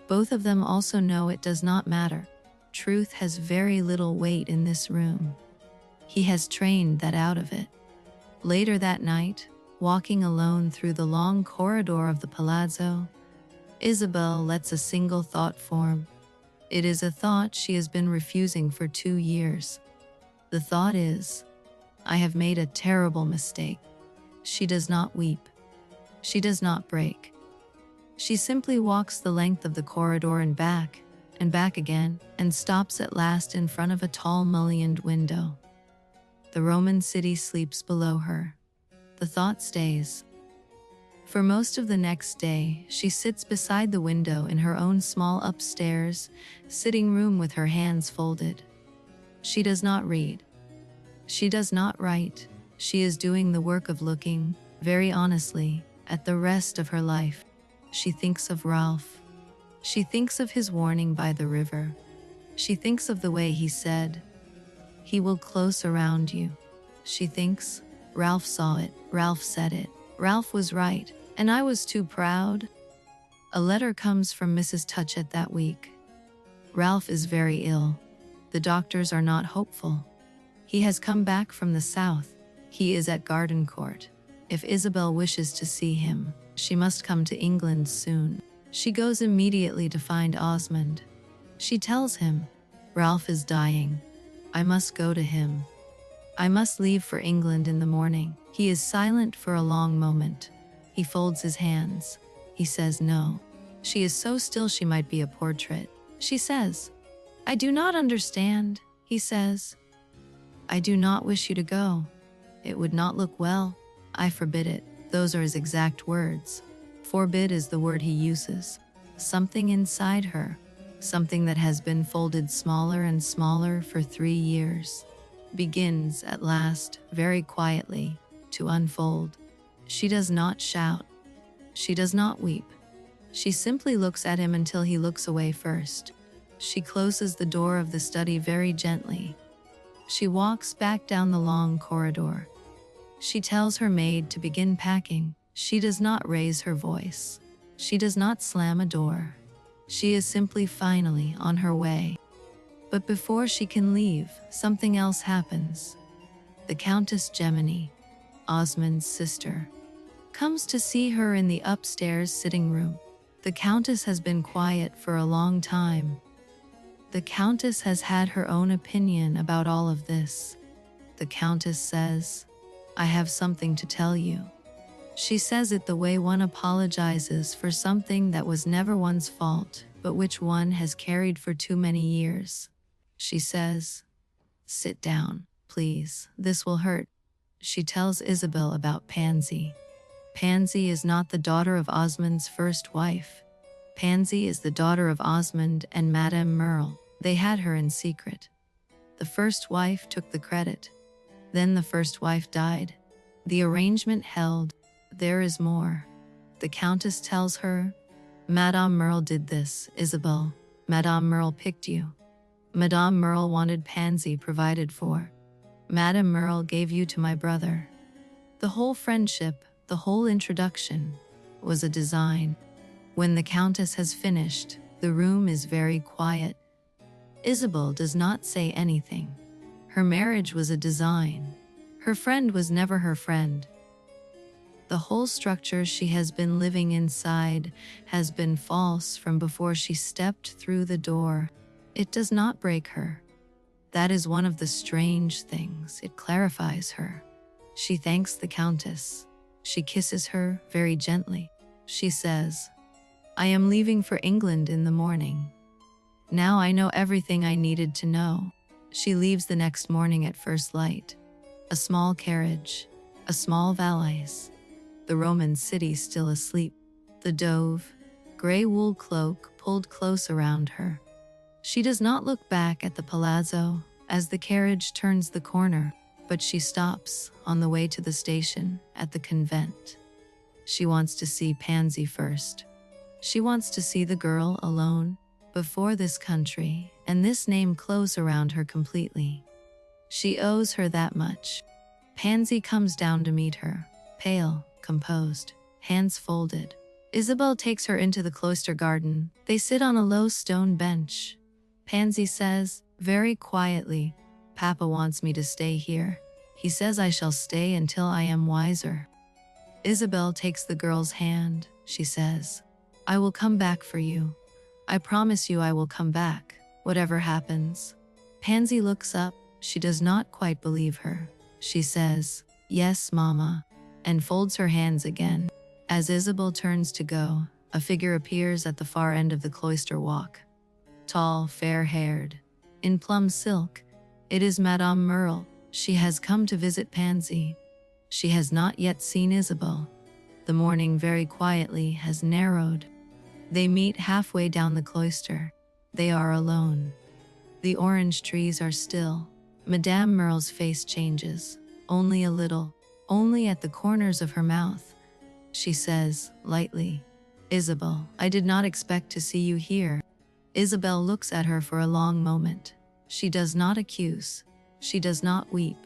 Both of them also know it does not matter. Truth has very little weight in this room. He has trained that out of it. Later that night, walking alone through the long corridor of the palazzo, Isabel lets a single thought form. It is a thought she has been refusing for 2 years. The thought is, "I have made a terrible mistake." She does not weep. She does not break. She simply walks the length of the corridor and back again, and stops at last in front of a tall mullioned window. The Roman city sleeps below her. The thought stays. For most of the next day, she sits beside the window in her own small upstairs sitting room with her hands folded. She does not read. She does not write. She is doing the work of looking, very honestly, at the rest of her life. She thinks of Ralph. She thinks of his warning by the river. She thinks of the way he said, "He will close around you." She thinks, "Ralph saw it. Ralph said it. Ralph was right, and I was too proud." A letter comes from Mrs. Touchett that week. Ralph is very ill. The doctors are not hopeful. He has come back from the south. He is at Gardencourt. If Isabel wishes to see him, she must come to England soon. She goes immediately to find Osmond. She tells him, "Ralph is dying. I must go to him. I must leave for England in the morning." He is silent for a long moment. He folds his hands. He says no. She is so still she might be a portrait. She says, I do not understand, he says. I do not wish you to go. It would not look well. I forbid it. Those are his exact words. Forbid is the word he uses. Something inside her, something that has been folded smaller and smaller for 3 years, begins at last, very quietly, to unfold. She does not shout. She does not weep. She simply looks at him until he looks away first. She closes the door of the study very gently. She walks back down the long corridor. She tells her maid to begin packing. She does not raise her voice. She does not slam a door. She is simply finally on her way. But before she can leave, something else happens. The Countess Gemini, Osmond's sister, comes to see her in the upstairs sitting room. The Countess has been quiet for a long time. The Countess has had her own opinion about all of this. The Countess says, I have something to tell you. She says it the way one apologizes for something that was never one's fault, but which one has carried for too many years. She says, sit down, please, this will hurt. She tells Isabel about Pansy. Pansy is not the daughter of Osmond's first wife. Pansy is the daughter of Osmond and Madame Merle. They had her in secret. The first wife took the credit. Then the first wife died. The arrangement held. There is more. The Countess tells her, Madame Merle did this, Isabel. Madame Merle picked you. Madame Merle wanted Pansy provided for. Madame Merle gave you to my brother. The whole friendship, the whole introduction, was a design. When the Countess has finished, the room is very quiet. Isabel does not say anything. Her marriage was a design. Her friend was never her friend. The whole structure she has been living inside has been false from before she stepped through the door. It does not break her. That is one of the strange things. It clarifies her. She thanks the Countess. She kisses her very gently. She says, I am leaving for England in the morning. Now I know everything I needed to know. She leaves the next morning at first light. A small carriage, a small valise. The Roman city still asleep. The dove, gray wool cloak pulled close around her. She does not look back at the palazzo as the carriage turns the corner, but she stops on the way to the station at the convent. She wants to see Pansy first. She wants to see the girl alone, before this country, and this name close around her completely. She owes her that much. Pansy comes down to meet her, pale, composed, hands folded. Isabel takes her into the cloister garden. They sit on a low stone bench. Pansy says, very quietly, Papa wants me to stay here. He says I shall stay until I am wiser. Isabel takes the girl's hand. She says, I will come back for you. I promise you I will come back, whatever happens. Pansy looks up. She does not quite believe her. She says, yes, Mama, and folds her hands again. As Isabel turns to go, a figure appears at the far end of the cloister walk. Tall, fair-haired, in plum silk, it is Madame Merle. She has come to visit Pansy. She has not yet seen Isabel. The morning very quietly has narrowed. They meet halfway down the cloister. They are alone. The orange trees are still. Madame Merle's face changes, only a little, only at the corners of her mouth. She says, lightly, Isabel, I did not expect to see you here. Isabel looks at her for a long moment. She does not accuse. She does not weep.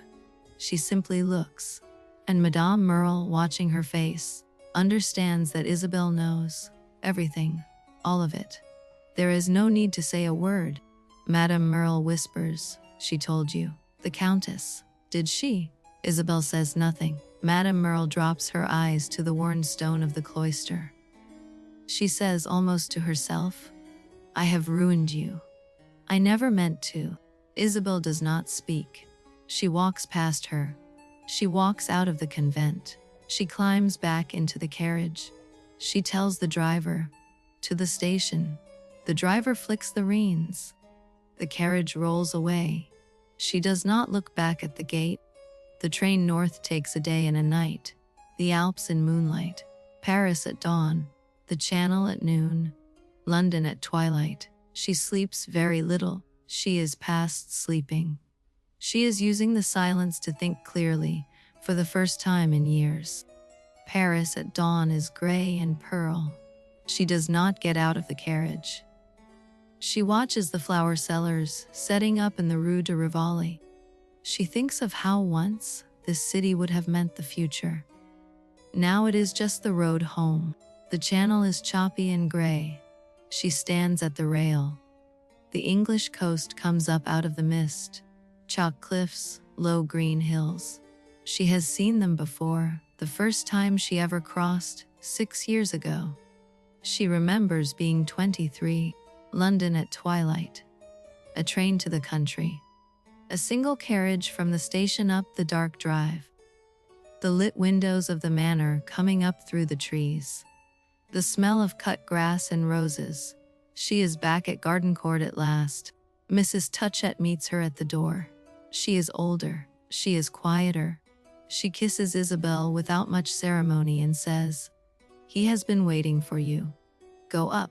She simply looks. And Madame Merle, watching her face, understands that Isabel knows everything, all of it. There is no need to say a word. Madame Merle whispers, she told you. The Countess. Did she? Isabel says nothing. Madame Merle drops her eyes to the worn stone of the cloister. She says almost to herself, I have ruined you. I never meant to. Isabel does not speak. She walks past her. She walks out of the convent. She climbs back into the carriage. She tells the driver, "To the station." The driver flicks the reins. The carriage rolls away. She does not look back at the gate. The train north takes a day and a night. The Alps in moonlight. Paris at dawn. The Channel at noon. London at twilight. She sleeps very little. She is past sleeping. She is using the silence to think clearly, for the first time in years. Paris at dawn is gray and pearl. She does not get out of the carriage. She watches the flower sellers setting up in the Rue de Rivoli. She thinks of how once this city would have meant the future. Now it is just the road home. The Channel is choppy and gray. She stands at the rail. The English coast comes up out of the mist. Chalk cliffs, low green hills. She has seen them before, the first time she ever crossed, 6 years ago. She remembers being 23, London at twilight. A train to the country. A single carriage from the station up the dark drive. The lit windows of the manor coming up through the trees. The smell of cut grass and roses. She is back at Gardencourt at last. Mrs. Touchett meets her at the door. She is older. She is quieter. She kisses Isabel without much ceremony and says, "He has been waiting for you. Go up.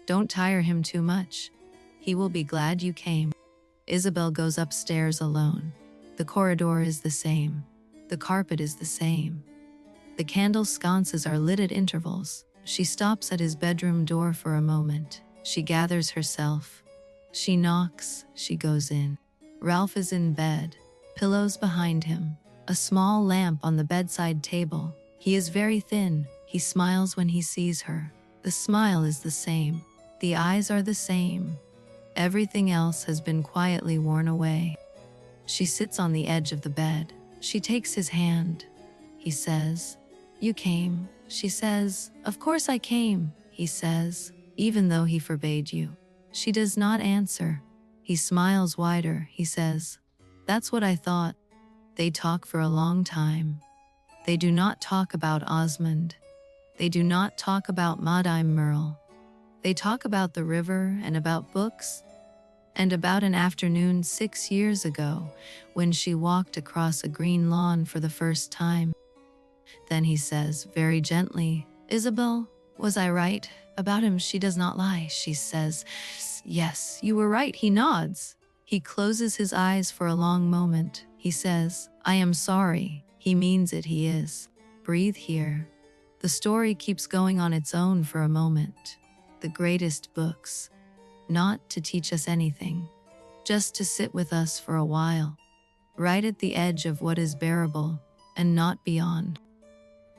Don't tire him too much. He will be glad you came." Isabel goes upstairs alone. The corridor is the same. The carpet is the same. The candle sconces are lit at intervals. She stops at his bedroom door for a moment. She gathers herself. She knocks. She goes in. Ralph is in bed. Pillows behind him. A small lamp on the bedside table. He is very thin. He smiles when he sees her. The smile is the same. The eyes are the same. Everything else has been quietly worn away. She sits on the edge of the bed. She takes his hand. He says, "You came." She says, "Of course I came," he says, "even though he forbade you." She does not answer. He smiles wider. He says, "That's what I thought." They talk for a long time. They do not talk about Osmond. They do not talk about Madame Merle. They talk about the river and about books, and about an afternoon 6 years ago when she walked across a green lawn for the first time. Then he says very gently, "Isabel, was I right about him?" She does not lie. She says, "Yes, you were right." He nods. He closes his eyes for a long moment. He says, "I am sorry." He means it. He is. Breathe here. The story keeps going on its own for a moment. The greatest books. Not to teach us anything. Just to sit with us for a while. Right at the edge of what is bearable, and not beyond.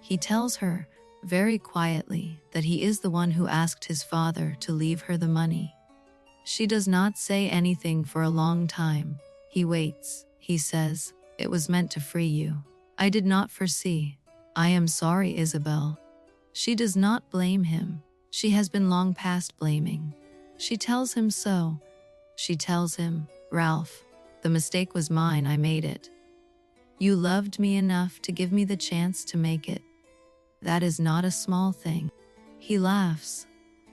He tells her, very quietly, that he is the one who asked his father to leave her the money. She does not say anything for a long time. He waits. He says, "It was meant to free you. I did not foresee. I am sorry, Isabel." She does not blame him. She has been long past blaming. She tells him so. She tells him, "Ralph, the mistake was mine. I made it. You loved me enough to give me the chance to make it. That is not a small thing." He laughs.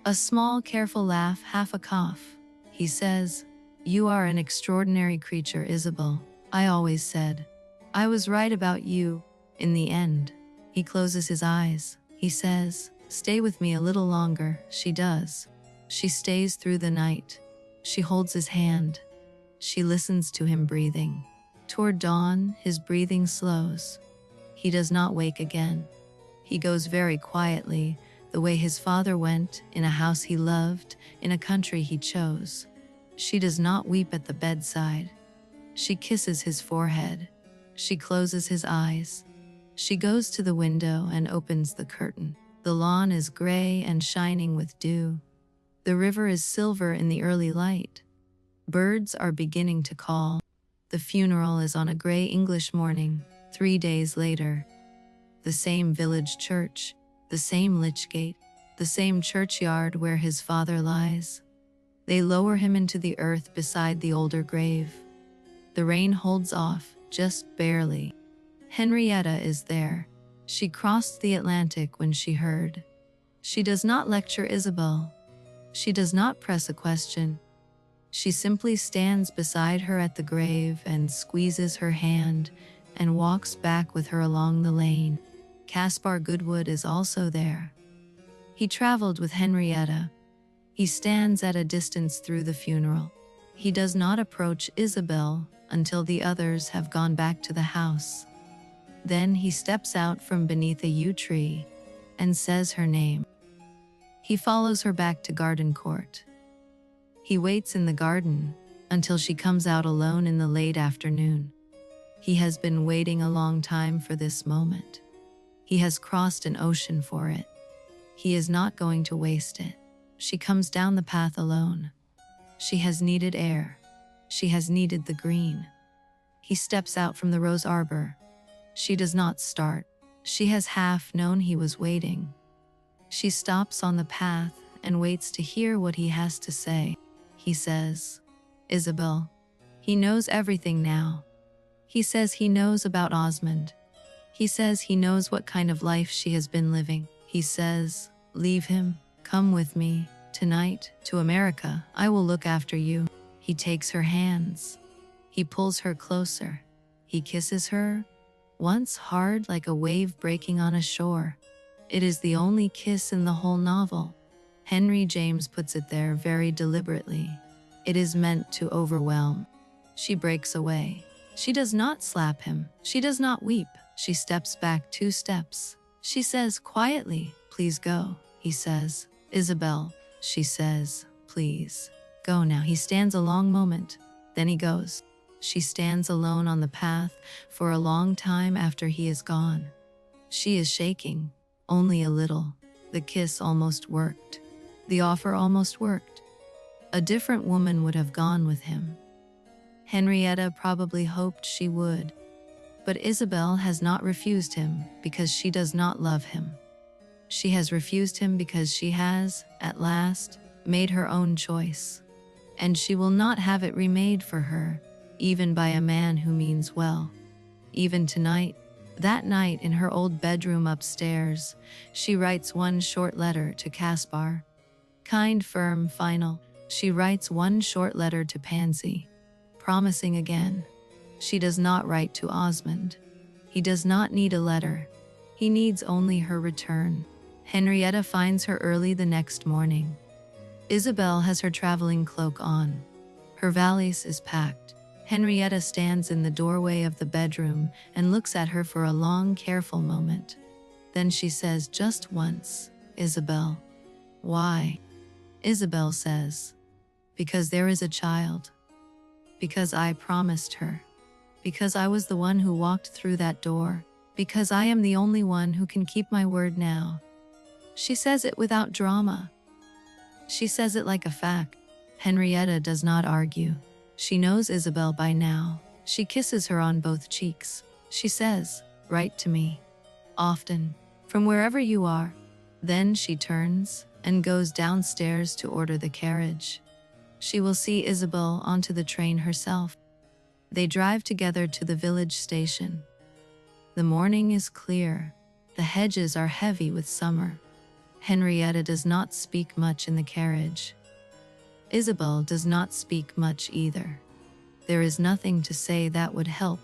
A small, careful laugh, half a cough. He says, "You are an extraordinary creature, Isabel. I always said. I was right about you, in the end." He closes his eyes. He says, "Stay with me a little longer." She does. She stays through the night. She holds his hand. She listens to him breathing. Toward dawn, his breathing slows. He does not wake again. He goes very quietly, the way his father went, in a house he loved, in a country he chose. She does not weep at the bedside. She kisses his forehead. She closes his eyes. She goes to the window and opens the curtain. The lawn is gray and shining with dew. The river is silver in the early light. Birds are beginning to call. The funeral is on a gray English morning, 3 days later. The same village church, the same lych gate, the same churchyard where his father lies. They lower him into the earth beside the older grave. The rain holds off, just barely. Henrietta is there. She crossed the Atlantic when she heard. She does not lecture Isabel. She does not press a question. She simply stands beside her at the grave and squeezes her hand and walks back with her along the lane. Caspar Goodwood is also there. He traveled with Henrietta. He stands at a distance through the funeral. He does not approach Isabel until the others have gone back to the house. Then he steps out from beneath a yew tree and says her name. He follows her back to Gardencourt. He waits in the garden until she comes out alone in the late afternoon. He has been waiting a long time for this moment. He has crossed an ocean for it. He is not going to waste it. She comes down the path alone. She has needed air. She has needed the green. He steps out from the rose arbor. She does not start. She has half known he was waiting. She stops on the path and waits to hear what he has to say. He says, "Isabel." He knows everything now. He says he knows about Osmond. He says he knows what kind of life she has been living. He says, "Leave him. Come with me, tonight, to America. I will look after you." He takes her hands. He pulls her closer. He kisses her, once hard like a wave breaking on a shore. It is the only kiss in the whole novel. Henry James puts it there very deliberately. It is meant to overwhelm. She breaks away. She does not slap him. She does not weep. She steps back 2 steps. She says quietly, "Please go." He says, "Isabel." She says, "Please, go now." He stands a long moment. Then he goes. She stands alone on the path for a long time after he is gone. She is shaking, only a little. The kiss almost worked. The offer almost worked. A different woman would have gone with him. Henrietta probably hoped she would. But Isabel has not refused him because she does not love him. She has refused him because she has, at last, made her own choice. And she will not have it remade for her, even by a man who means well. Even tonight, that night in her old bedroom upstairs, she writes one short letter to Caspar. Kind, firm, final. She writes one short letter to Pansy, promising again. She does not write to Osmond. He does not need a letter. He needs only her return. Henrietta finds her early the next morning. Isabel has her traveling cloak on. Her valise is packed. Henrietta stands in the doorway of the bedroom and looks at her for a long, careful moment. Then she says just once, "Isabel." "Why?" Isabel says, "Because there is a child. Because I promised her. Because I was the one who walked through that door. Because I am the only one who can keep my word now." She says it without drama. She says it like a fact. Henrietta does not argue. She knows Isabel by now. She kisses her on both cheeks. She says, "Write to me. Often. From wherever you are." Then she turns and goes downstairs to order the carriage. She will see Isabel onto the train herself. They drive together to the village station. The morning is clear. The hedges are heavy with summer. Henrietta does not speak much in the carriage. Isabel does not speak much either. There is nothing to say that would help.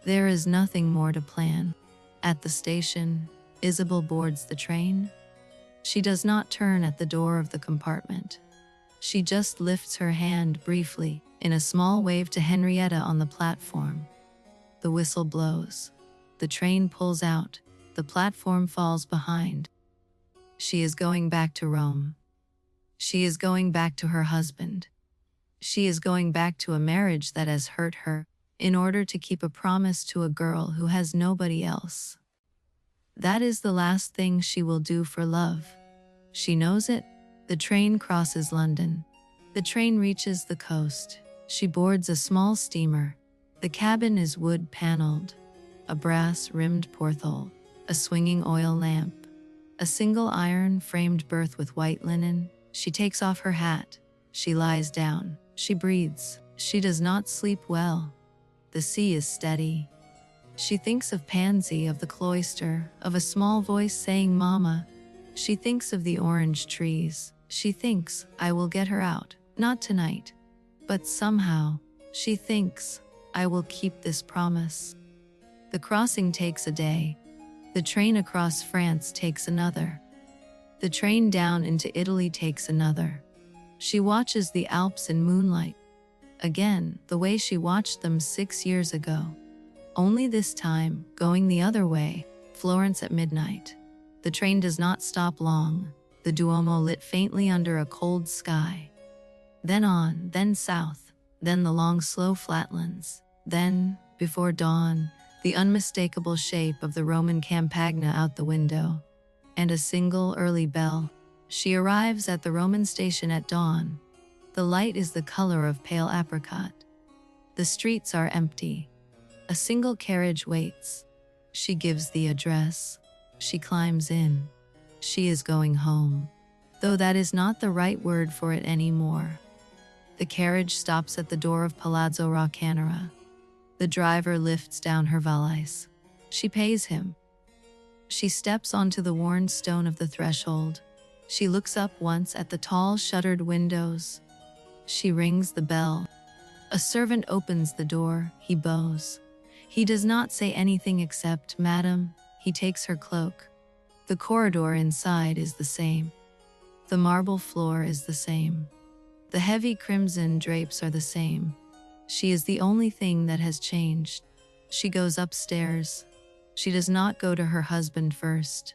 There is nothing more to plan. At the station, Isabel boards the train. She does not turn at the door of the compartment. She just lifts her hand briefly in a small wave to Henrietta on the platform. The whistle blows. The train pulls out. The platform falls behind. She is going back to Rome. She is going back to her husband. She is going back to a marriage that has hurt her in order to keep a promise to a girl who has nobody else. That is the last thing she will do for love. She knows it. The train crosses London. The train reaches the coast. She boards a small steamer. The cabin is wood-paneled. A brass-rimmed porthole. A swinging oil lamp. A single iron-framed berth with white linen. She takes off her hat. She lies down. She breathes. She does not sleep well. The sea is steady. She thinks of Pansy, of the cloister, of a small voice saying "Mama." She thinks of the orange trees. She thinks, I will get her out, not tonight. But somehow, she thinks, I will keep this promise. The crossing takes a day. The train across France takes another. The train down into Italy takes another. She watches the Alps in moonlight. Again, the way she watched them 6 years ago. Only this time, going the other way, Florence at midnight. The train does not stop long, the Duomo lit faintly under a cold sky. Then on, then south, then the long slow flatlands, then, before dawn, the unmistakable shape of the Roman Campagna out the window, and a single early bell. She arrives at the Roman station at dawn. The light is the color of pale apricot. The streets are empty. A single carriage waits. She gives the address. She climbs in. She is going home, though that is not the right word for it anymore. The carriage stops at the door of Palazzo Roccanera. The driver lifts down her valise. She pays him. She steps onto the worn stone of the threshold. She looks up once at the tall shuttered windows. She rings the bell. A servant opens the door. He bows. He does not say anything except, Madam. He takes her cloak. The corridor inside is the same. The marble floor is the same. The heavy crimson drapes are the same. She is the only thing that has changed. She goes upstairs. She does not go to her husband first.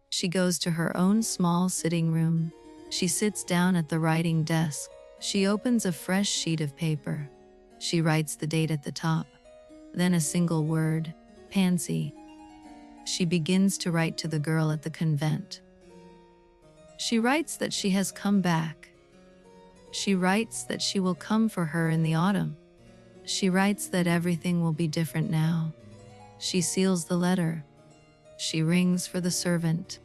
She goes to her own small sitting room. She sits down at the writing desk. She opens a fresh sheet of paper. She writes the date at the top. Then a single word, Pansy. She begins to write to the girl at the convent. She writes that she has come back. She writes that she will come for her in the autumn. She writes that everything will be different now. She seals the letter. She rings for the servant.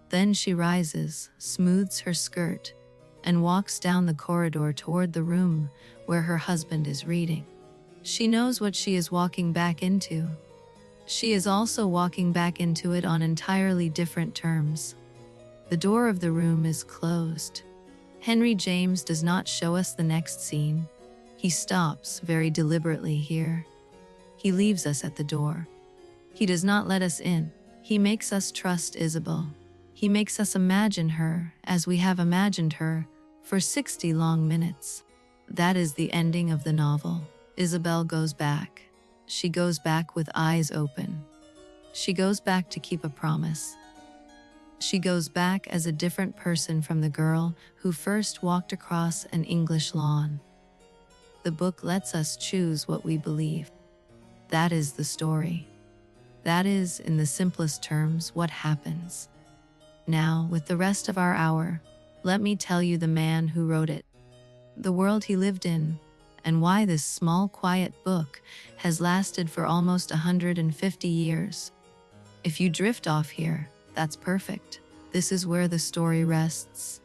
Then she rises, smooths her skirt, and walks down the corridor toward the room where her husband is reading. She knows what she is walking back into. She is also walking back into it on entirely different terms. The door of the room is closed. Henry James does not show us the next scene. He stops very deliberately here. He leaves us at the door. He does not let us in. He makes us trust Isabel. He makes us imagine her as we have imagined her for 60 long minutes. That is the ending of the novel. Isabel goes back. She goes back with eyes open. She goes back to keep a promise. She goes back as a different person from the girl who first walked across an English lawn. The book lets us choose what we believe. That is the story. That is, in the simplest terms, what happens. Now, with the rest of our hour, let me tell you the man who wrote it, the world he lived in, and why this small, quiet book has lasted for almost 150 years. If you drift off here, that's perfect. This is where the story rests.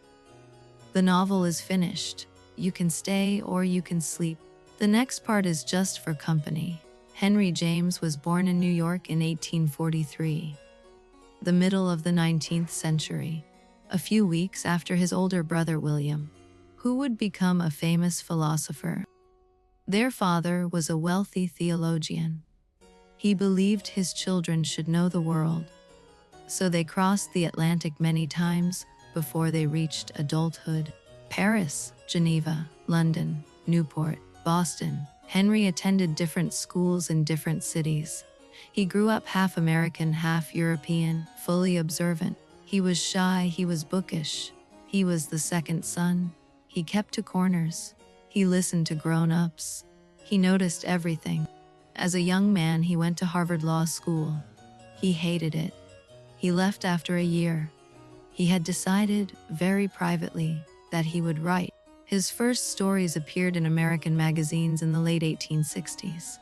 The novel is finished. You can stay or you can sleep. The next part is just for company. Henry James was born in New York in 1843, the middle of the 19th century, a few weeks after his older brother William, who would become a famous philosopher. Their father was a wealthy theologian. He believed his children should know the world, so they crossed the Atlantic many times before they reached adulthood. Paris, Geneva, London, Newport, Boston. Henry attended different schools in different cities. He grew up half American, half European, fully observant. He was shy, he was bookish. He was the second son. He kept to corners. He listened to grown-ups. He noticed everything. As a young man, he went to Harvard Law School. He hated it. He left after a year. He had decided, very privately, that he would write. His first stories appeared in American magazines in the late 1860s.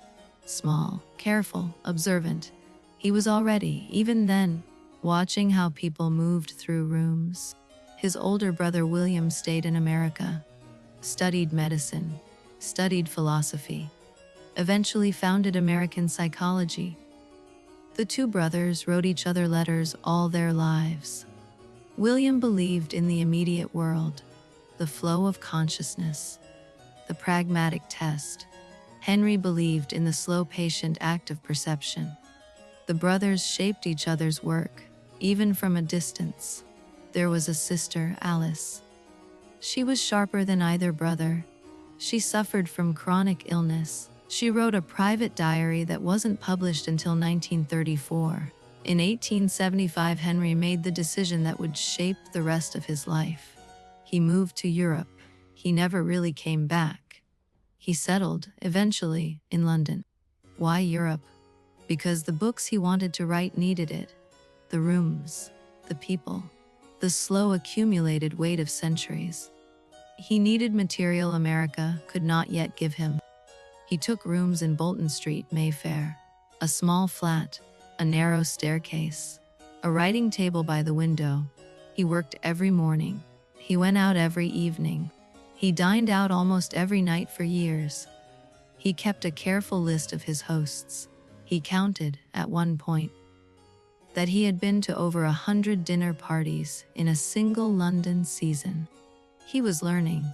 Small, careful, observant, he was already, even then, watching how people moved through rooms. His older brother William stayed in America, studied medicine, studied philosophy, eventually founded American psychology. The two brothers wrote each other letters all their lives. William believed in the immediate world, the flow of consciousness, the pragmatic test. Henry believed in the slow, patient act of perception. The brothers shaped each other's work, even from a distance. There was a sister, Alice. She was sharper than either brother. She suffered from chronic illness. She wrote a private diary that wasn't published until 1934. In 1875, Henry made the decision that would shape the rest of his life. He moved to Europe. He never really came back. He settled, eventually, in London. Why Europe? Because the books he wanted to write needed it. The rooms, the people, the slow accumulated weight of centuries. He needed material America could not yet give him. He took rooms in Bolton Street, Mayfair. A small flat, a narrow staircase, a writing table by the window. He worked every morning. He went out every evening. He dined out almost every night for years. He kept a careful list of his hosts. He counted, at one point, that he had been to over 100 dinner parties in a single London season. He was learning.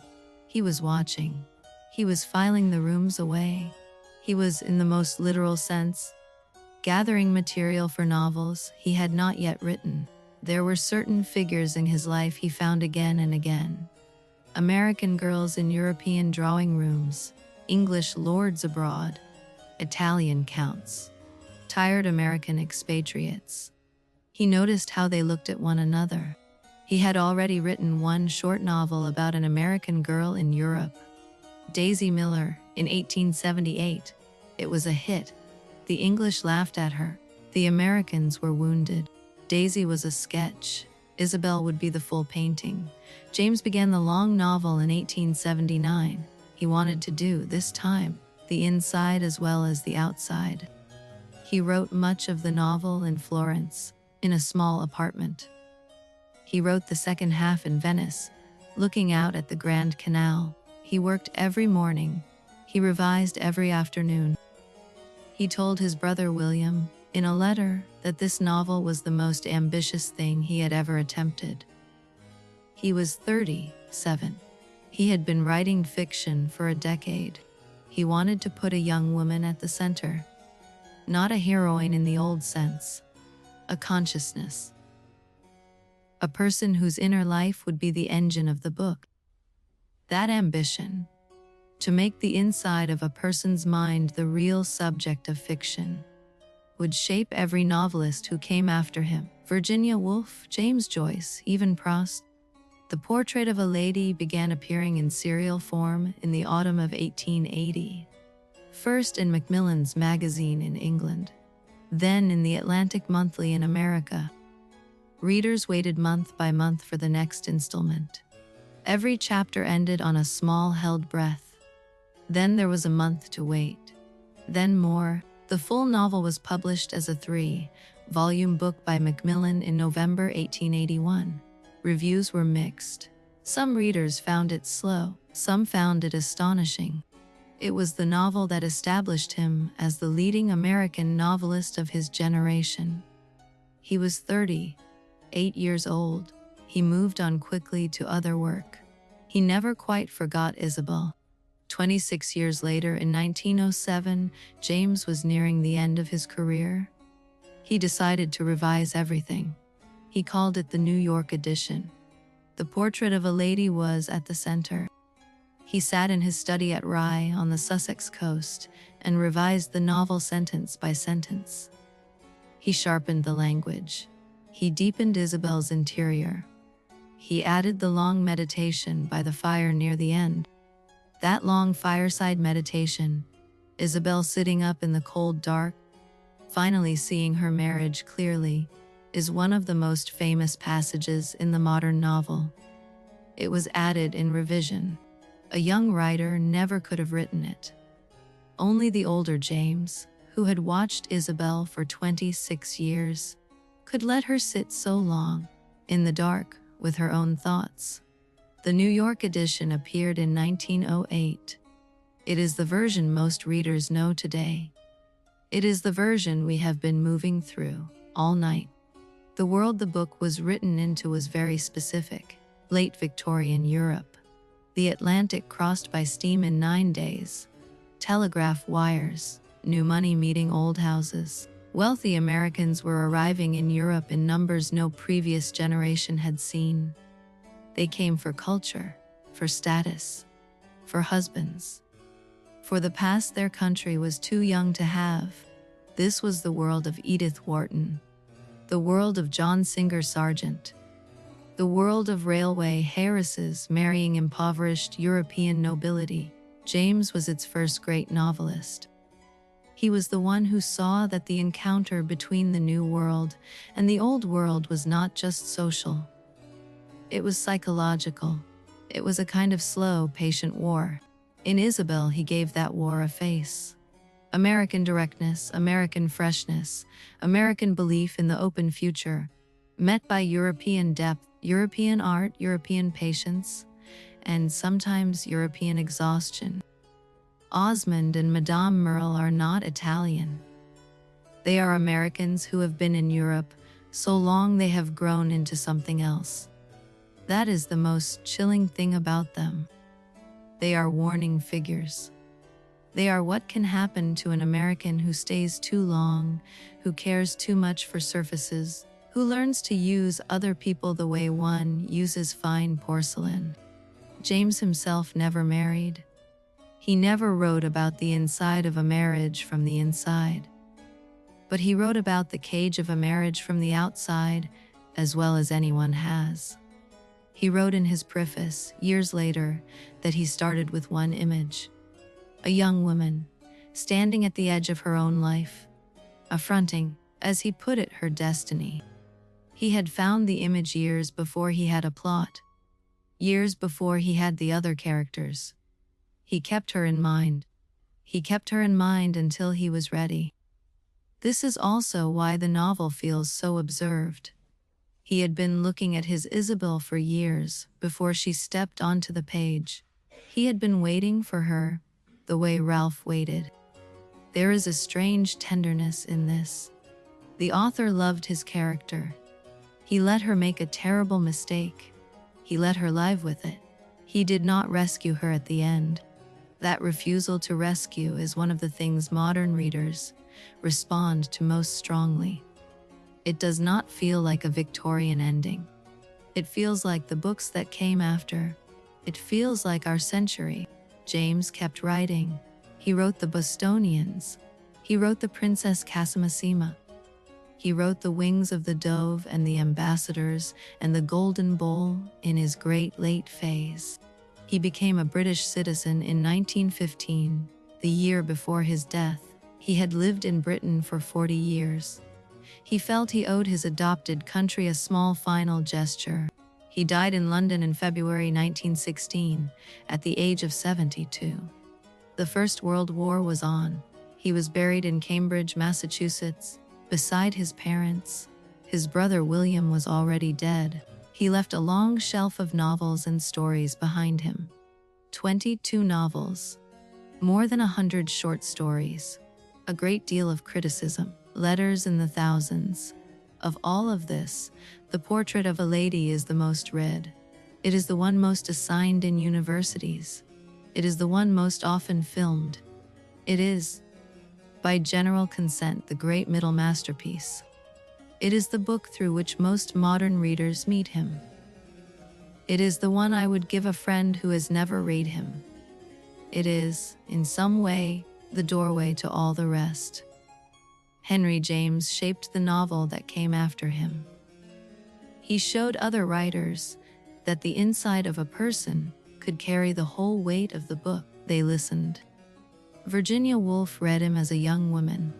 He was watching. He was filing the rooms away. He was, in the most literal sense, gathering material for novels he had not yet written. There were certain figures in his life he found again and again. American girls in European drawing rooms, English lords abroad, Italian counts, tired American expatriates. He noticed how they looked at one another. He had already written one short novel about an American girl in Europe, Daisy Miller, in 1878. It was a hit. The English laughed at her. The Americans were wounded. Daisy was a sketch. Isabel would be the full painting. James began the long novel in 1879. He wanted to do, this time, the inside as well as the outside. He wrote much of the novel in Florence, in a small apartment. He wrote the second half in Venice, looking out at the Grand Canal. He worked every morning. He revised every afternoon. He told his brother William, in a letter, that this novel was the most ambitious thing he had ever attempted. He was 37. He had been writing fiction for a decade. He wanted to put a young woman at the center. Not a heroine in the old sense. A consciousness. A person whose inner life would be the engine of the book. That ambition, to make the inside of a person's mind the real subject of fiction, would shape every novelist who came after him. Virginia Woolf, James Joyce, even Proust. The Portrait of a Lady began appearing in serial form in the autumn of 1880. First in Macmillan's magazine in England, then in the Atlantic Monthly in America. Readers waited month by month for the next installment. Every chapter ended on a small held breath. Then there was a month to wait. Then more. The full novel was published as a 3-volume book by Macmillan in November 1881. Reviews were mixed. Some readers found it slow, some found it astonishing. It was the novel that established him as the leading American novelist of his generation. He was 38 years old. He moved on quickly to other work. He never quite forgot Isabel. 26 years later, in 1907, James was nearing the end of his career. He decided to revise everything. He called it the New York edition. The Portrait of a Lady was at the center. He sat in his study at Rye on the Sussex coast and revised the novel sentence by sentence. He sharpened the language. He deepened Isabel's interior. He added the long meditation by the fire near the end. That long fireside meditation, Isabel sitting up in the cold dark, finally seeing her marriage clearly, is one of the most famous passages in the modern novel. It was added in revision. A young writer never could have written it. Only the older James, who had watched Isabel for 26 years, could let her sit so long, in the dark, with her own thoughts. The New York edition appeared in 1908. It is the version most readers know today. It is the version we have been moving through all night. The world the book was written into was very specific. Late Victorian Europe. The Atlantic crossed by steam in 9 days. Telegraph wires. New money meeting old houses. Wealthy Americans were arriving in Europe in numbers no previous generation had seen. They came for culture, for status, for husbands. For the past their country was too young to have. This was the world of Edith Wharton. The world of John Singer Sargent. The world of railway heiresses marrying impoverished European nobility. James was its first great novelist. He was the one who saw that the encounter between the New World and the Old World was not just social. It was psychological. It was a kind of slow, patient war. In Isabel, he gave that war a face. American directness, American freshness, American belief in the open future, met by European depth, European art, European patience, and sometimes European exhaustion. Osmond and Madame Merle are not Italian. They are Americans who have been in Europe so long they have grown into something else. That is the most chilling thing about them. They are warning figures. They are what can happen to an American who stays too long, who cares too much for surfaces, who learns to use other people the way one uses fine porcelain. James himself never married. He never wrote about the inside of a marriage from the inside. But he wrote about the cage of a marriage from the outside, as well as anyone has. He wrote in his preface, years later, that he started with one image. A young woman, standing at the edge of her own life, affronting, as he put it, her destiny. He had found the image years before he had a plot, years before he had the other characters. He kept her in mind. He kept her in mind until he was ready. This is also why the novel feels so observed. He had been looking at his Isabel for years before she stepped onto the page. He had been waiting for her, the way Ralph waited. There is a strange tenderness in this. The author loved his character. He let her make a terrible mistake. He let her live with it. He did not rescue her at the end. That refusal to rescue is one of the things modern readers respond to most strongly. It does not feel like a Victorian ending. It feels like the books that came after. It feels like our century. James kept writing. He wrote The Bostonians. He wrote The Princess Casamassima. He wrote The Wings of the Dove and The Ambassadors and The Golden Bowl in his great late phase. He became a British citizen in 1915, the year before his death. He had lived in Britain for 40 years. He felt he owed his adopted country a small final gesture. He died in London in February 1916, at the age of 72. The First World War was on. He was buried in Cambridge, Massachusetts, beside his parents. His brother William was already dead. He left a long shelf of novels and stories behind him. 22 novels. More than 100 short stories. A great deal of criticism. Letters in the thousands. Of all of this, The Portrait of a Lady is the most read. It is the one most assigned in universities. It is the one most often filmed. It is, by general consent, the great middle masterpiece. It is the book through which most modern readers meet him. It is the one I would give a friend who has never read him. It is, in some way, the doorway to all the rest. Henry James shaped the novel that came after him. He showed other writers that the inside of a person could carry the whole weight of the book. They listened. Virginia Woolf read him as a young woman.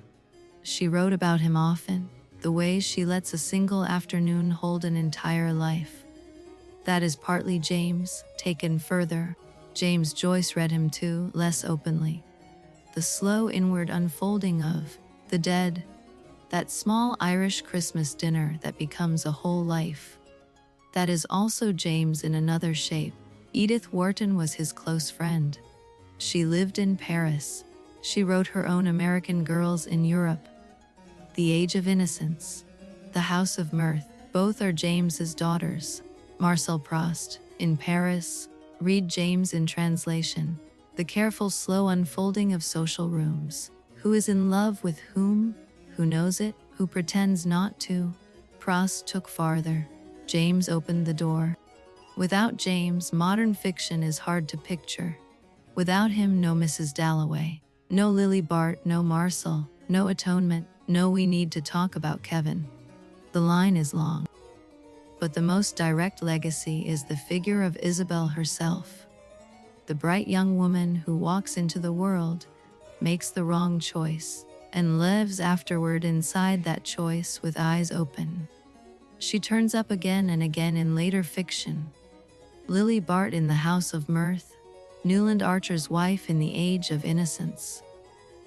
She wrote about him often, the way she lets a single afternoon hold an entire life. That is partly James, taken further. James Joyce read him too, less openly. The slow inward unfolding of The Dead, that small Irish Christmas dinner that becomes a whole life. That is also James in another shape. Edith Wharton was his close friend. She lived in Paris. She wrote her own American Girls in Europe. The Age of Innocence. The House of Mirth. Both are James's daughters. Marcel Proust. In Paris. Read James in translation. The careful, slow unfolding of social rooms. Who is in love with whom? Who knows it? Who pretends not to? Proust took farther. James opened the door. Without James, modern fiction is hard to picture. Without him, no Mrs. Dalloway. No Lily Bart, no Marcel, no atonement, no we need to talk about Kevin. The line is long. But the most direct legacy is the figure of Isabel herself. The bright young woman who walks into the world, makes the wrong choice, and lives afterward inside that choice with eyes open. She turns up again and again in later fiction. Lily Bart in The House of Mirth, Newland Archer's wife in The Age of Innocence,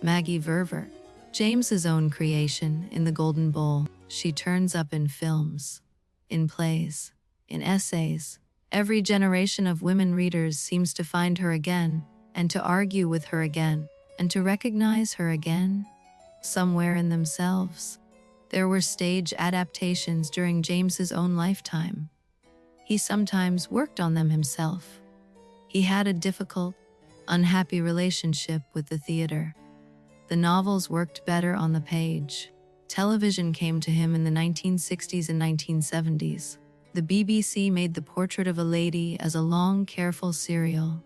Maggie Verver, James's own creation in The Golden Bowl. She turns up in films, in plays, in essays. Every generation of women readers seems to find her again, and to argue with her again, and to recognize her again, somewhere in themselves. There were stage adaptations during James's own lifetime. He sometimes worked on them himself. He had a difficult, unhappy relationship with the theater. The novels worked better on the page. Television came to him in the 1960s and 1970s. The BBC made The Portrait of a Lady as a long, careful serial.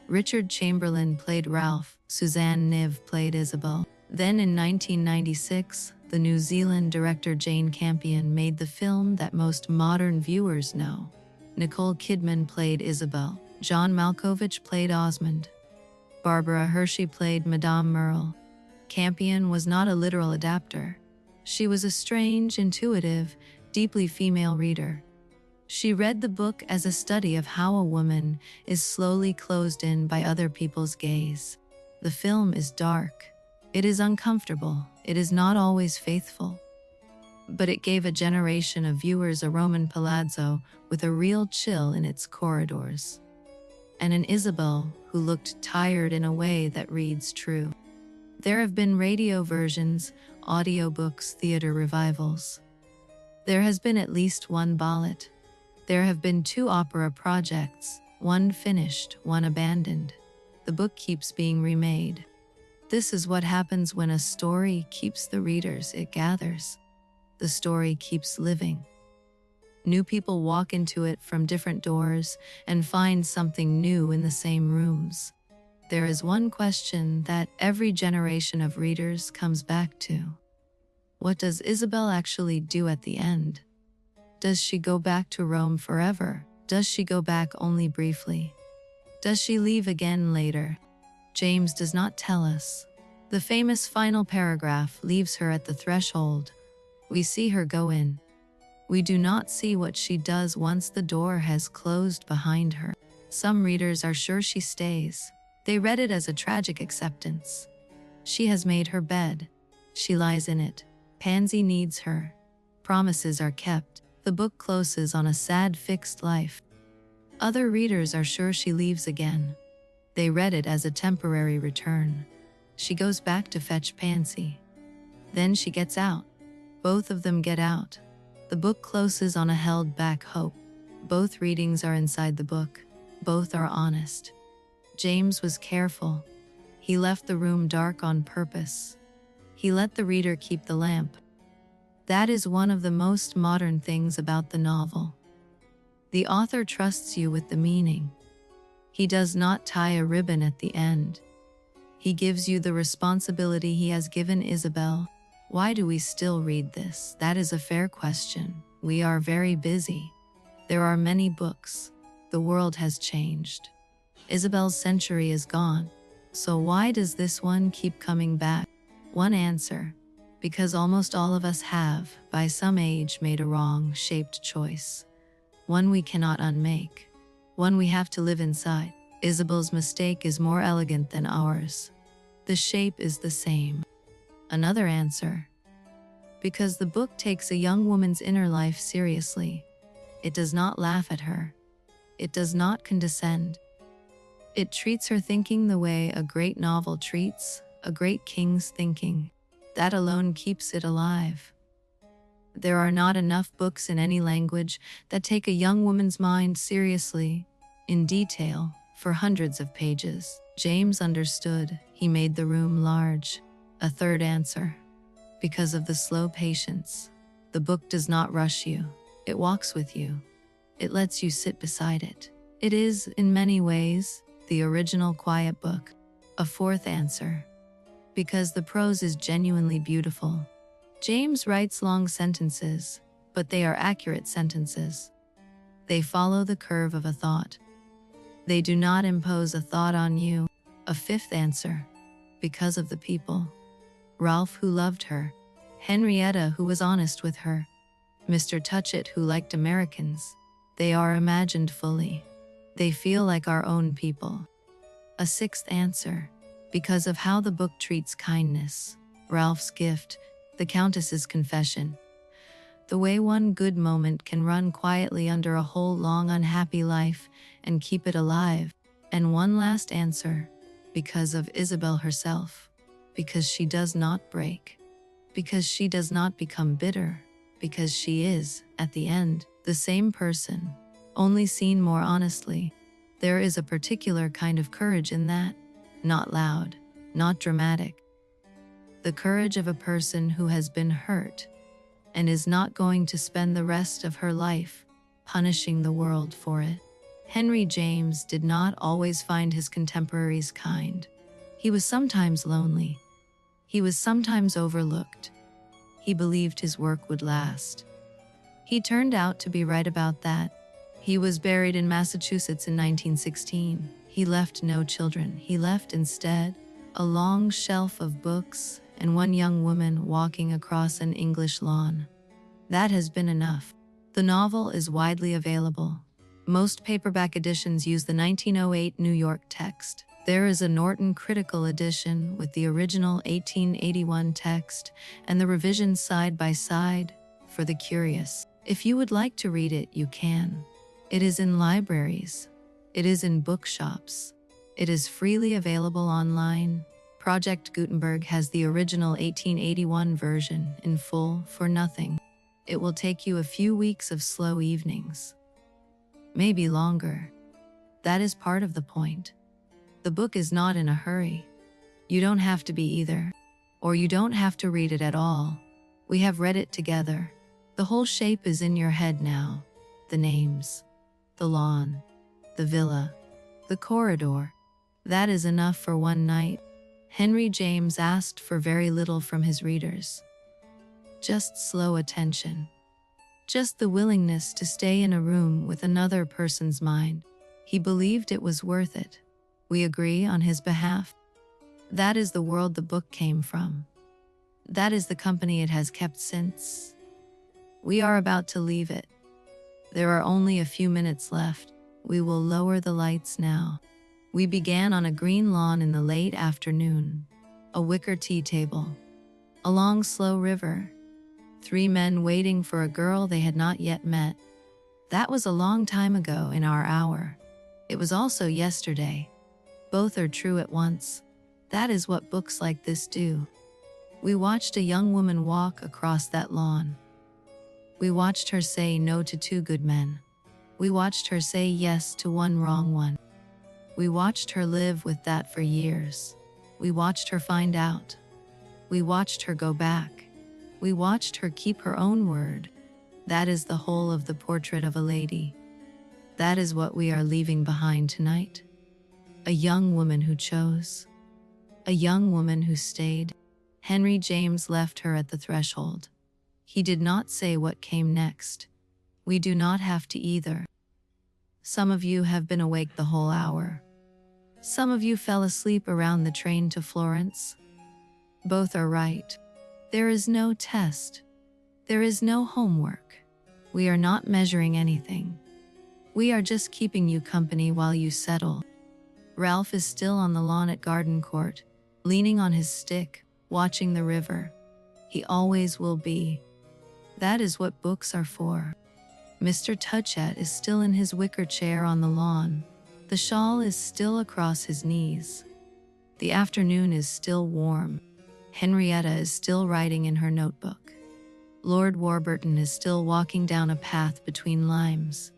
Richard Chamberlain played Ralph, Suzanne Nive played Isabel. Then in 1996, the New Zealand director Jane Campion made the film that most modern viewers know. Nicole Kidman played Isabel. John Malkovich played Osmond. Barbara Hershey played Madame Merle. Campion was not a literal adapter. She was a strange, intuitive, deeply female reader. She read the book as a study of how a woman is slowly closed in by other people's gaze. The film is dark. It is uncomfortable. It is not always faithful. But it gave a generation of viewers a Roman palazzo with a real chill in its corridors. And an Isabel who looked tired in a way that reads true. There have been radio versions, audiobooks, theater revivals. There has been at least one ballet. There have been 2 opera projects, one finished, one abandoned. The book keeps being remade. This is what happens when a story keeps the readers it gathers. The story keeps living. New people walk into it from different doors and find something new in the same rooms. There is one question that every generation of readers comes back to. What does Isabel actually do at the end? Does she go back to Rome forever? Does she go back only briefly? Does she leave again later? James does not tell us. The famous final paragraph leaves her at the threshold. We see her go in. We do not see what she does once the door has closed behind her. Some readers are sure she stays. They read it as a tragic acceptance. She has made her bed. She lies in it. Pansy needs her. Promises are kept. The book closes on a sad fixed life. Other readers are sure she leaves again. They read it as a temporary return. She goes back to fetch Pansy. Then she gets out. Both of them get out. The book closes on a held-back hope. Both readings are inside the book. Both are honest. James was careful. He left the room dark on purpose. He let the reader keep the lamp. That is one of the most modern things about the novel. The author trusts you with the meaning. He does not tie a ribbon at the end. He gives you the responsibility he has given Isabel. Why do we still read this? That is a fair question. We are very busy. There are many books. The world has changed. Isabel's century is gone. So why does this one keep coming back? One answer: because almost all of us have, by some age, made a wrong-shaped choice. One we cannot unmake. One we have to live inside. Isabel's mistake is more elegant than ours. The shape is the same. Another answer: because the book takes a young woman's inner life seriously. It does not laugh at her. It does not condescend. It treats her thinking the way a great novel treats a great king's thinking. That alone keeps it alive. There are not enough books in any language that take a young woman's mind seriously, in detail, for hundreds of pages. James understood. He made the room large. A third answer. Because of the slow patience. The book does not rush you. It walks with you. It lets you sit beside it. It is, in many ways, the original quiet book. A fourth answer. Because the prose is genuinely beautiful. James writes long sentences, but they are accurate sentences. They follow the curve of a thought. They do not impose a thought on you. A fifth answer. Because of the people. Ralph, who loved her. Henrietta, who was honest with her. Mr. Touchett, who liked Americans. They are imagined fully. They feel like our own people. A sixth answer. Because of how the book treats kindness. Ralph's gift. The Countess's confession. The way one good moment can run quietly under a whole long unhappy life and keep it alive. And one last answer. Because of Isabel herself. Because she does not break. Because she does not become bitter. Because she is, at the end, the same person, only seen more honestly. There is a particular kind of courage in that. Not loud, not dramatic. The courage of a person who has been hurt and is not going to spend the rest of her life punishing the world for it. Henry James did not always find his contemporaries kind. He was sometimes lonely. He was sometimes overlooked. He believed his work would last. He turned out to be right about that. He was buried in Massachusetts in 1916. He left no children. He left instead a long shelf of books and one young woman walking across an English lawn. That has been enough. The novel is widely available. Most paperback editions use the 1908 New York text. There is a Norton Critical edition with the original 1881 text and the revisions side by side for the curious. If you would like to read it, you can. It is in libraries. It is in bookshops. It is freely available online. Project Gutenberg has the original 1881 version in full for nothing. It will take you a few weeks of slow evenings. Maybe longer. That is part of the point. The book is not in a hurry. You don't have to be either. Or you don't have to read it at all. We have read it together. The whole shape is in your head now. The names. The lawn. The villa. The corridor. That is enough for one night. Henry James asked for very little from his readers. Just slow attention. Just the willingness to stay in a room with another person's mind. He believed it was worth it. We agree on his behalf. That is the world the book came from. That is the company it has kept since. We are about to leave it. There are only a few minutes left. We will lower the lights now. We began on a green lawn in the late afternoon. A wicker tea table. A long slow river. 3 men waiting for a girl they had not yet met. That was a long time ago in our hour. It was also yesterday. Both are true at once. That is what books like this do. We watched a young woman walk across that lawn. We watched her say no to 2 good men. We watched her say yes to 1 wrong one. We watched her live with that for years. We watched her find out. We watched her go back. We watched her keep her own word. That is the whole of the portrait of a lady. That is what we are leaving behind tonight. A young woman who chose. A young woman who stayed. Henry James left her at the threshold. He did not say what came next. We do not have to either. Some of you have been awake the whole hour. Some of you fell asleep around the train to Florence. Both are right. There is no test. There is no homework. We are not measuring anything. We are just keeping you company while you settle. Ralph is still on the lawn at Gardencourt, leaning on his stick, watching the river. He always will be. That is what books are for. Mr. Touchett is still in his wicker chair on the lawn. The shawl is still across his knees. The afternoon is still warm. Henrietta is still writing in her notebook. Lord Warburton is still walking down a path between limes.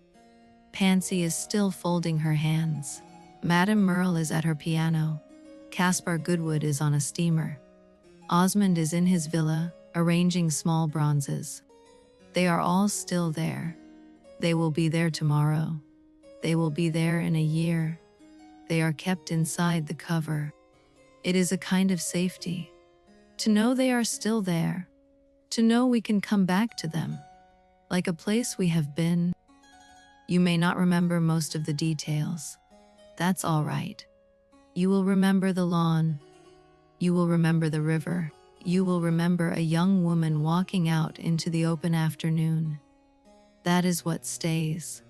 Pansy is still folding her hands. Madame Merle is at her piano. Caspar Goodwood is on a steamer. Osmond is in his villa, arranging small bronzes. They are all still there. They will be there tomorrow. They will be there in a year. They are kept inside the cover. It is a kind of safety. To know they are still there. To know we can come back to them. Like a place we have been. You may not remember most of the details. That's all right. You will remember the lawn. You will remember the river. You will remember a young woman walking out into the open afternoon. That is what stays.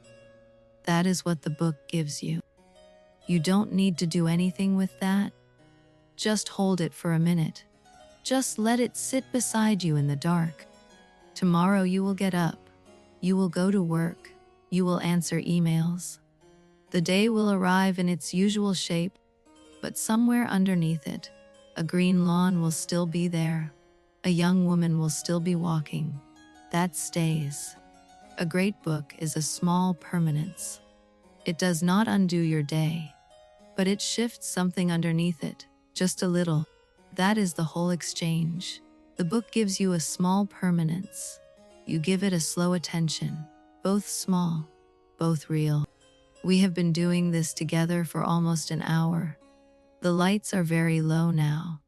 That is what the book gives you. You don't need to do anything with that. Just hold it for a minute. Just let it sit beside you in the dark. Tomorrow you will get up. You will go to work. You will answer emails. The day will arrive in its usual shape, but somewhere underneath it, a green lawn will still be there. A young woman will still be walking. That stays. A great book is a small permanence. It does not undo your day, but it shifts something underneath it, just a little. That is the whole exchange. The book gives you a small permanence. You give it a slow attention, both small, both real. We have been doing this together for almost an hour. The lights are very low now.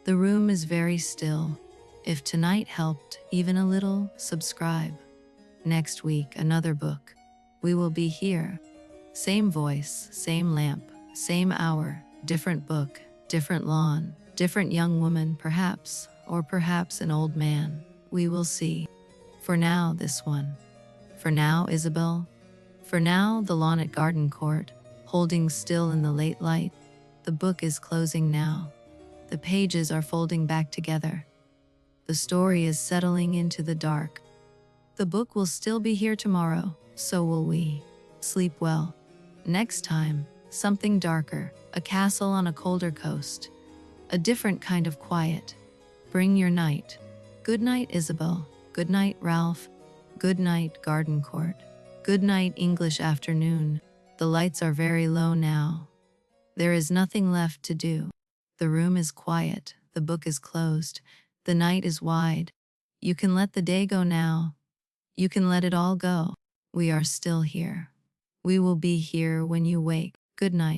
The room is very still. If tonight helped even a little, subscribe. Next week, another book. We will be here. Same voice, same lamp, same hour, different book, different lawn, different young woman perhaps, or perhaps an old man. We will see. For now, this one. For now, Isabel. For now, the lawn at Gardencourt, holding still in the late light. The book is closing now. The pages are folding back together. The story is settling into the dark. The book will still be here tomorrow, so will we. Sleep well. Next time, something darker, a castle on a colder coast. A different kind of quiet. Bring your night. Good night, Isabel. Good night, Ralph. Good night, Gardencourt. Good night, English afternoon. The lights are very low now. There is nothing left to do. The room is quiet. The book is closed. The night is wide. You can let the day go now. You can let it all go. We are still here. We will be here when you wake. Good night.